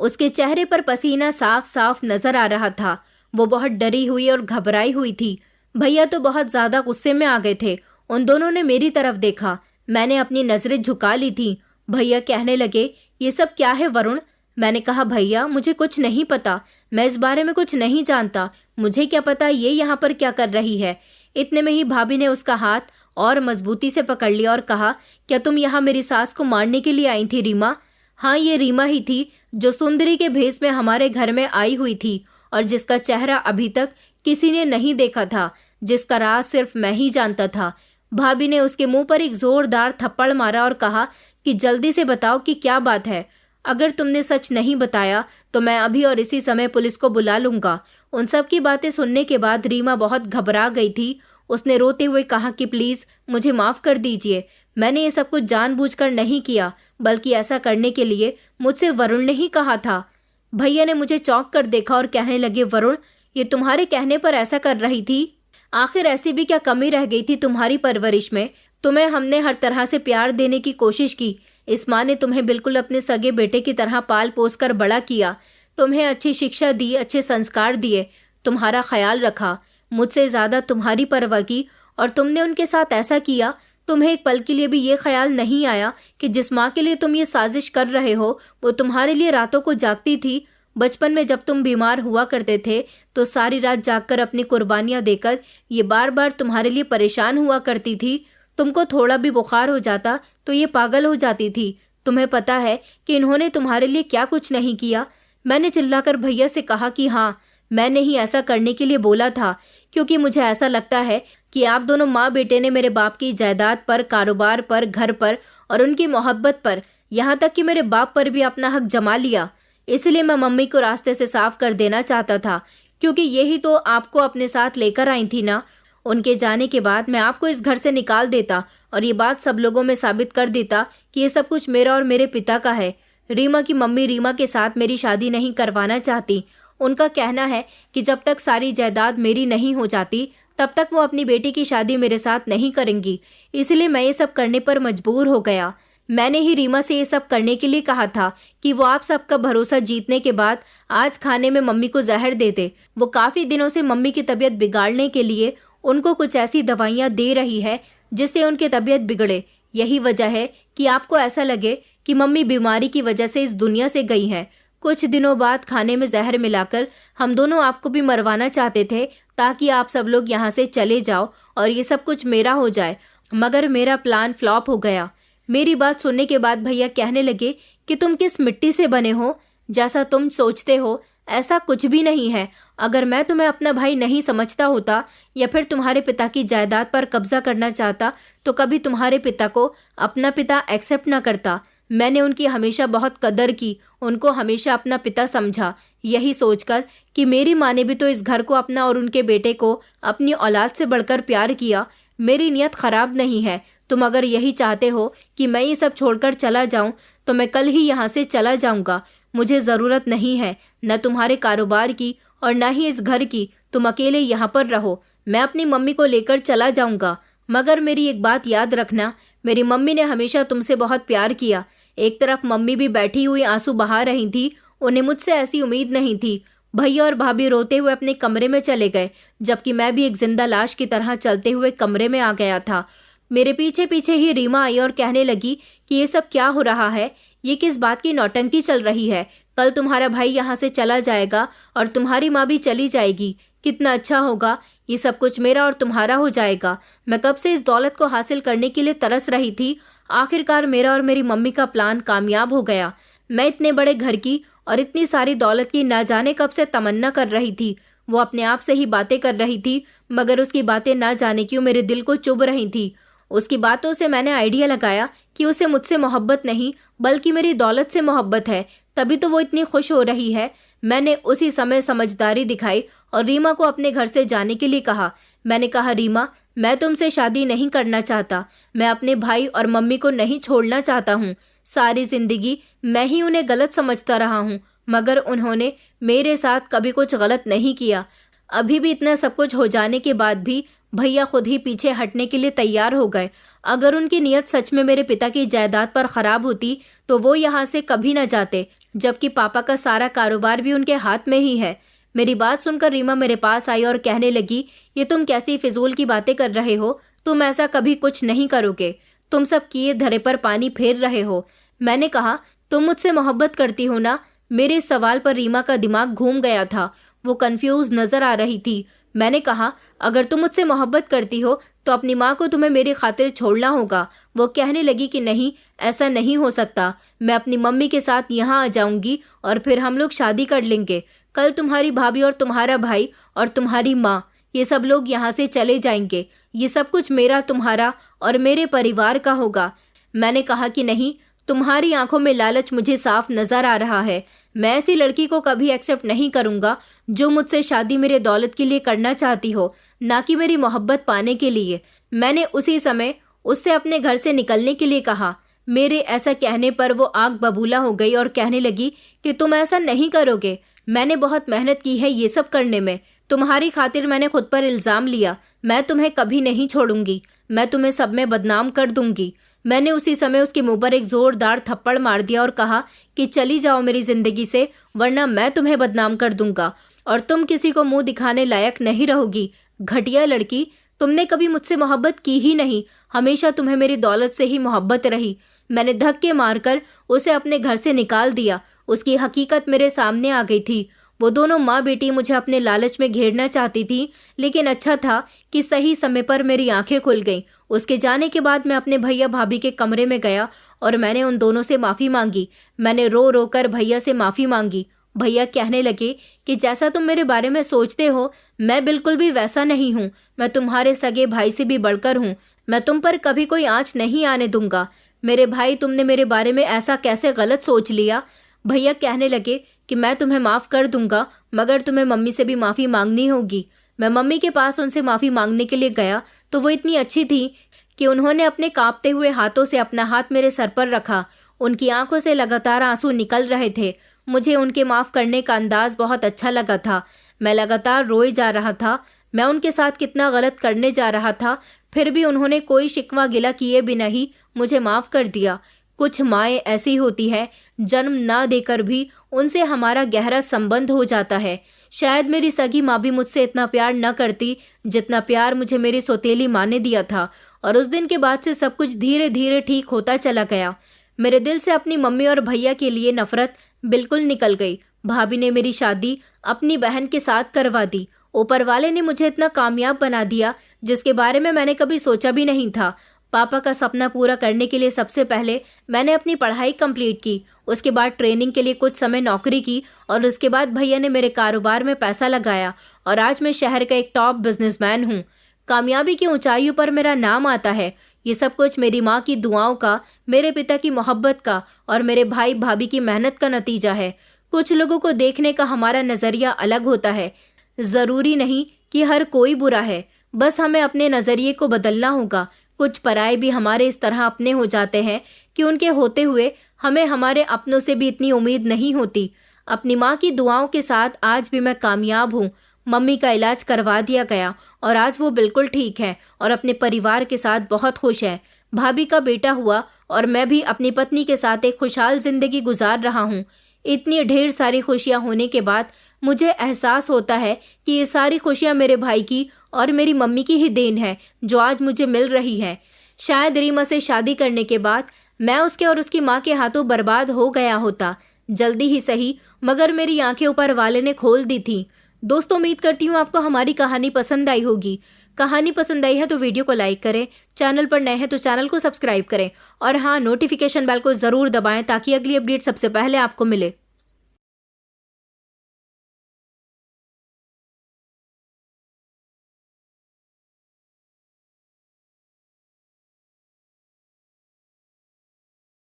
उसके चेहरे पर पसीना साफ साफ नजर आ रहा था। वो बहुत डरी हुई और घबराई हुई थी। भैया तो बहुत ज्यादा गुस्से में आ गए थे। उन दोनों ने मेरी तरफ देखा। मैंने अपनी नजरें झुका ली थी। भैया कहने लगे ये सब क्या है वरुण? मैंने कहा भैया मुझे कुछ नहीं पता, मैं इस बारे में कुछ नहीं जानता। मुझे क्या पता ये यहाँ पर क्या कर रही है। इतने में ही भाभी ने उसका हाथ और मजबूती से पकड़ लिया और कहा, क्या तुम यहाँ मेरी सास को मारने के लिए आई थी रीमा? हाँ, ये रीमा ही थी जो सुंदरी के भेष में हमारे घर में आई हुई थी और जिसका चेहरा अभी तक किसी ने नहीं देखा था, जिसका राज सिर्फ मैं ही जानता था। भाभी ने उसके मुंह पर एक जोरदार थप्पड़ मारा और कहा कि जल्दी से बताओ कि क्या बात है। अगर तुमने सच नहीं बताया तो मैं अभी और इसी समय पुलिस को बुला लूंगा। उन सब की बातें सुनने के बाद रीमा बहुत घबरा गई थी। उसने रोते हुए कहा कि प्लीज मुझे माफ कर दीजिए, मैंने ये सब कुछ जानबूझकर नहीं किया, बल्कि ऐसा करने के लिए मुझसे वरुण ने ही कहा था। भैया ने मुझे चौंक कर देखा और कहने लगे, वरुण ये तुम्हारे कहने पर ऐसा कर रही थी? आखिर ऐसी भी क्या कमी रह गई थी तुम्हारी परवरिश में? तुम्हें हमने हर तरह से प्यार देने की कोशिश की। इस माँ ने तुम्हें बिल्कुल अपने सगे बेटे की तरह पाल पोस कर बड़ा किया, तुम्हें अच्छी शिक्षा दी, अच्छे संस्कार दिए, तुम्हारा ख्याल रखा, मुझसे ज्यादा तुम्हारी परवाह की, और तुमने उनके साथ ऐसा किया। तुम्हें एक पल के लिए भी ये ख्याल नहीं आया कि जिस माँ के लिए तुम ये साजिश कर रहे हो वो तुम्हारे लिए रातों को जागती थी। बचपन में जब तुम बीमार हुआ करते थे तो सारी रात जागकर अपनी कुर्बानियां देकर ये बार बार तुम्हारे लिए परेशान हुआ करती थी। तुमको थोड़ा भी बुखार हो जाता तो ये पागल हो जाती थी। तुम्हें पता है कि इन्होंने तुम्हारे लिए क्या कुछ नहीं किया? मैंने चिल्लाकर भैया से कहा कि हाँ, मैंने ही ऐसा करने के लिए बोला था, क्योंकि मुझे ऐसा लगता है कि आप दोनों माँ बेटे ने मेरे बाप की जायदाद पर, कारोबार पर, घर पर और उनकी मोहब्बत पर, यहाँ तक कि मेरे बाप पर भी अपना हक जमा लिया। इसलिए मैं मम्मी को रास्ते से साफ कर देना चाहता था, क्योंकि यही तो आपको अपने साथ लेकर आई थी ना। उनके जाने के बाद मैं आपको इस घर से निकाल देता और ये बात सब लोगों में साबित कर देता कि ये सब कुछ मेरा और मेरे पिता का है। रीमा की मम्मी रीमा के साथ मेरी शादी नहीं करवाना चाहती। उनका कहना है कि जब तक सारी जायदाद मेरी नहीं हो जाती तब तक वो अपनी बेटी की शादी मेरे साथ नहीं करेंगी। इसलिए मैं ये सब करने पर मजबूर हो गया। मैंने ही रीमा से ये सब करने के लिए कहा था कि वो आप सबका भरोसा जीतने के बाद आज खाने में मम्मी को जहर दे दे। वो काफी दिनों से मम्मी की तबीयत बिगाड़ने के लिए उनको कुछ ऐसी दवाइयाँ दे रही है जिससे उनकी तबीयत बिगड़े। यही वजह है कि आपको ऐसा लगे कि मम्मी बीमारी की वजह से इस दुनिया से गई हैं। कुछ दिनों बाद खाने में जहर मिलाकर हम दोनों आपको भी मरवाना चाहते थे ताकि आप सब लोग यहाँ से चले जाओ और ये सब कुछ मेरा हो जाए, मगर मेरा प्लान फ्लॉप हो गया। मेरी बात सुनने के बाद भैया कहने लगे कि तुम किस मिट्टी से बने हो? जैसा तुम सोचते हो ऐसा कुछ भी नहीं है। अगर मैं तुम्हें अपना भाई नहीं समझता होता या फिर तुम्हारे पिता की जायदाद पर कब्जा करना चाहता तो कभी तुम्हारे पिता को अपना पिता एक्सेप्ट न करता। मैंने उनकी हमेशा बहुत कदर की, उनको हमेशा अपना पिता समझा, यही सोचकर कि मेरी माँ ने भी तो इस घर को अपना और उनके बेटे को अपनी औलाद से बढ़कर प्यार किया। मेरी नीयत खराब नहीं है। तुम अगर यही चाहते हो कि मैं ये सब छोड़कर चला जाऊं तो मैं कल ही यहाँ से चला जाऊंगा। मुझे ज़रूरत नहीं है न तुम्हारे कारोबार की और न ही इस घर की। तुम अकेले यहाँ पर रहो, मैं अपनी मम्मी को लेकर चला जाऊंगा। मगर मेरी एक बात याद रखना, मेरी मम्मी ने हमेशा तुमसे बहुत प्यार किया। एक तरफ मम्मी भी बैठी हुई आंसू बहा रही थी। उन्हें मुझसे ऐसी उम्मीद नहीं थी। भैया और भाभी रोते हुए अपने कमरे में चले गए, जबकि मैं भी एक जिंदा लाश की तरह चलते हुए कमरे में आ गया था। मेरे पीछे पीछे ही रीमा आई और कहने लगी कि ये सब क्या हो रहा है? ये किस बात की नौटंकी चल रही है? कल तुम्हारा भाई यहाँ से चला जाएगा और तुम्हारी माँ भी चली जाएगी। कितना अच्छा होगा, ये सब कुछ मेरा और तुम्हारा हो जाएगा। मैं कब से इस दौलत को हासिल करने के लिए तरस रही थी। आखिरकार मेरा और मेरी मम्मी का प्लान कामयाब हो गया। मैं इतने बड़े घर की और इतनी सारी दौलत की ना जाने कब से तमन्ना कर रही थी। वो अपने आप से ही बातें कर रही थी, मगर उसकी बातें ना जाने क्यों मेरे दिल को चुभ रही थी। उसकी बातों से मैंने आइडिया लगाया कि उसे मुझसे मोहब्बत नहीं बल्कि मेरी दौलत से मोहब्बत है, तभी तो वो इतनी खुश हो रही है। मैंने उसी समय समझदारी दिखाई और रीमा को अपने घर से जाने के लिए कहा। मैंने कहा, रीमा, मैं तुमसे शादी नहीं करना चाहता। मैं अपने भाई और मम्मी को नहीं छोड़ना चाहता हूँ। सारी जिंदगी मैं ही उन्हें गलत समझता रहा हूँ, मगर उन्होंने मेरे साथ कभी कुछ गलत नहीं किया। अभी भी इतना सब कुछ हो जाने के बाद भी भैया खुद ही पीछे हटने के लिए तैयार हो गए। अगर उनकी नीयत सच में मेरे पिता की जायदाद पर खराब होती तो वो यहाँ से कभी न जाते, जबकि पापा का सारा कारोबार भी उनके हाथ में ही है। मेरी बात सुनकर रीमा मेरे पास आई और कहने लगी, ये तुम कैसी फिजूल की बातें कर रहे हो? तुम ऐसा कभी कुछ नहीं करोगे। तुम सब किए धरे पर पानी फेर रहे हो। मैंने कहा, तुम मुझसे मोहब्बत करती हो ना? मेरे इस सवाल पर रीमा का दिमाग घूम गया था। वो कंफ्यूज नजर आ रही थी। मैंने कहा, अगर तुम मुझसे मोहब्बत करती हो तो तो अपनी माँ को तुम्हें मेरी खातिर छोड़ना होगा। वो कहने लगी कि नहीं, ऐसा नहीं हो सकता। मैं अपनी मम्मी के साथ यहाँ आ जाऊंगी और फिर हम लोग शादी कर लेंगे। कल तुम्हारी भाभी और तुम्हारा भाई और तुम्हारी माँ, ये सब लोग यहाँ से चले जाएंगे। ये सब कुछ मेरा, तुम्हारा और मेरे परिवार का होगा। मैंने कहा कि नहीं, तुम्हारी आंखों में लालच मुझे साफ नजर आ रहा है। मैं ऐसी लड़की को कभी एक्सेप्ट नहीं करूंगा जो मुझसे शादी मेरे दौलत के लिए करना चाहती हो, ना कि मेरी मोहब्बत पाने के लिए। मैंने उसी समय उससे अपने घर से निकलने के लिए कहा। मेरे ऐसा कहने पर वो आग बबूला हो गई और कहने लगी कि तुम ऐसा नहीं करोगे। मैंने बहुत मेहनत की है ये सब करने में। तुम्हारी खातिर मैंने खुद पर इल्जाम लिया। मैं तुम्हें कभी नहीं छोड़ूंगी। मैं तुम्हें सब में बदनाम कर दूंगी। मैंने उसी समय उसके मुंह पर एक जोरदार थप्पड़ मार दिया और कहा कि चली जाओ मेरी जिंदगी से, वरना मैं तुम्हें बदनाम कर दूंगा और तुम किसी को मुंह दिखाने लायक नहीं रहोगी। घटिया लड़की, तुमने कभी मुझसे मोहब्बत की ही नहीं। हमेशा तुम्हें मेरी दौलत से ही मोहब्बत रही। मैंने धक्के मारकर उसे अपने घर से निकाल दिया। उसकी हकीकत मेरे सामने आ गई थी। वो दोनों माँ बेटी मुझे अपने लालच में घेरना चाहती थी, लेकिन अच्छा था कि सही समय पर मेरी आंखें खुल गईं। उसके जाने के बाद मैं अपने भैया भाभी के कमरे में गया और मैंने उन दोनों से माफ़ी मांगी। मैंने रो रो कर भैया से माफ़ी मांगी। भैया कहने लगे कि जैसा तुम मेरे बारे में सोचते हो, मैं बिल्कुल भी वैसा नहीं हूँ। मैं तुम्हारे सगे भाई से भी बढ़कर हूँ। मैं तुम पर कभी कोई आँच नहीं आने दूंगा। मेरे भाई, तुमने मेरे बारे में ऐसा कैसे गलत सोच लिया? भैया कहने लगे कि मैं तुम्हें माफ़ कर दूंगा, मगर तुम्हें मम्मी से भी माफ़ी मांगनी होगी। मैं मम्मी के पास उनसे माफ़ी मांगने के लिए गया तो वो इतनी अच्छी थी कि उन्होंने अपने कांपते हुए हाथों से अपना हाथ मेरे सर पर रखा। उनकी आंखों से लगातार आंसू निकल रहे थे। मुझे उनके माफ़ करने का अंदाज बहुत अच्छा लगा था। मैं लगातार रोए जा रहा था। मैं उनके साथ कितना गलत करने जा रहा था, फिर भी उन्होंने कोई शिकवा गिला किए बिना ही मुझे माफ़ कर दिया। कुछ माएँ ऐसी होती है, जन्म ना देकर भी उनसे हमारा गहरा संबंध हो जाता है। शायद मेरी सगी माँ भी मुझसे इतना प्यार न करती जितना प्यार मुझे मेरी सौतेली माँ ने दिया था। और उस दिन के बाद से सब कुछ धीरे धीरे ठीक होता चला गया। मेरे दिल से अपनी मम्मी और भैया के लिए नफरत बिल्कुल निकल गई। भाभी ने मेरी शादी अपनी बहन के साथ करवा दी। ऊपर वाले ने मुझे इतना कामयाब बना दिया जिसके बारे में मैंने कभी सोचा भी नहीं था। पापा का सपना पूरा करने के लिए सबसे पहले मैंने अपनी पढ़ाई कंप्लीट की। उसके बाद ट्रेनिंग के लिए कुछ समय नौकरी की और उसके बाद भैया ने मेरे कारोबार में पैसा लगाया और आज मैं शहर का एक टॉप बिजनेसमैन हूँ। कामयाबी की ऊंचाइयों पर मेरा नाम आता है। ये सब कुछ मेरी माँ की दुआओं का, मेरे पिता की मोहब्बत का और मेरे भाई भाभी की मेहनत का नतीजा है। कुछ लोगों को देखने का हमारा नज़रिया अलग होता है। ज़रूरी नहीं कि हर कोई बुरा है, बस हमें अपने नज़रिए को बदलना होगा। कुछ पराये भी हमारे इस तरह अपने हो जाते हैं कि उनके होते हुए हमें हमारे अपनों से भी इतनी उम्मीद नहीं होती। अपनी माँ की दुआओं के साथ आज भी मैं कामयाब हूँ। मम्मी का इलाज करवा दिया गया और आज वो बिल्कुल ठीक है और अपने परिवार के साथ बहुत खुश है। भाभी का बेटा हुआ और मैं भी अपनी पत्नी के साथ एक खुशहाल जिंदगी गुजार रहा हूँ। इतनी ढेर सारी खुशियाँ होने के बाद मुझे एहसास होता है कि ये सारी खुशियाँ मेरे भाई की और मेरी मम्मी की ही देन है जो आज मुझे मिल रही है। शायद रीमा से शादी करने के बाद मैं उसके और उसकी माँ के हाथों बर्बाद हो गया होता। जल्दी ही सही, मगर मेरी आंखें ऊपर वाले ने खोल दी थी। दोस्तों, उम्मीद करती हूँ आपको हमारी कहानी पसंद आई होगी। कहानी पसंद आई है तो वीडियो को लाइक करें, चैनल पर नए हैं तो चैनल को सब्सक्राइब करें और हाँ, नोटिफिकेशन बेल को ज़रूर दबाएं ताकि अगली अपडेट सबसे पहले आपको मिले।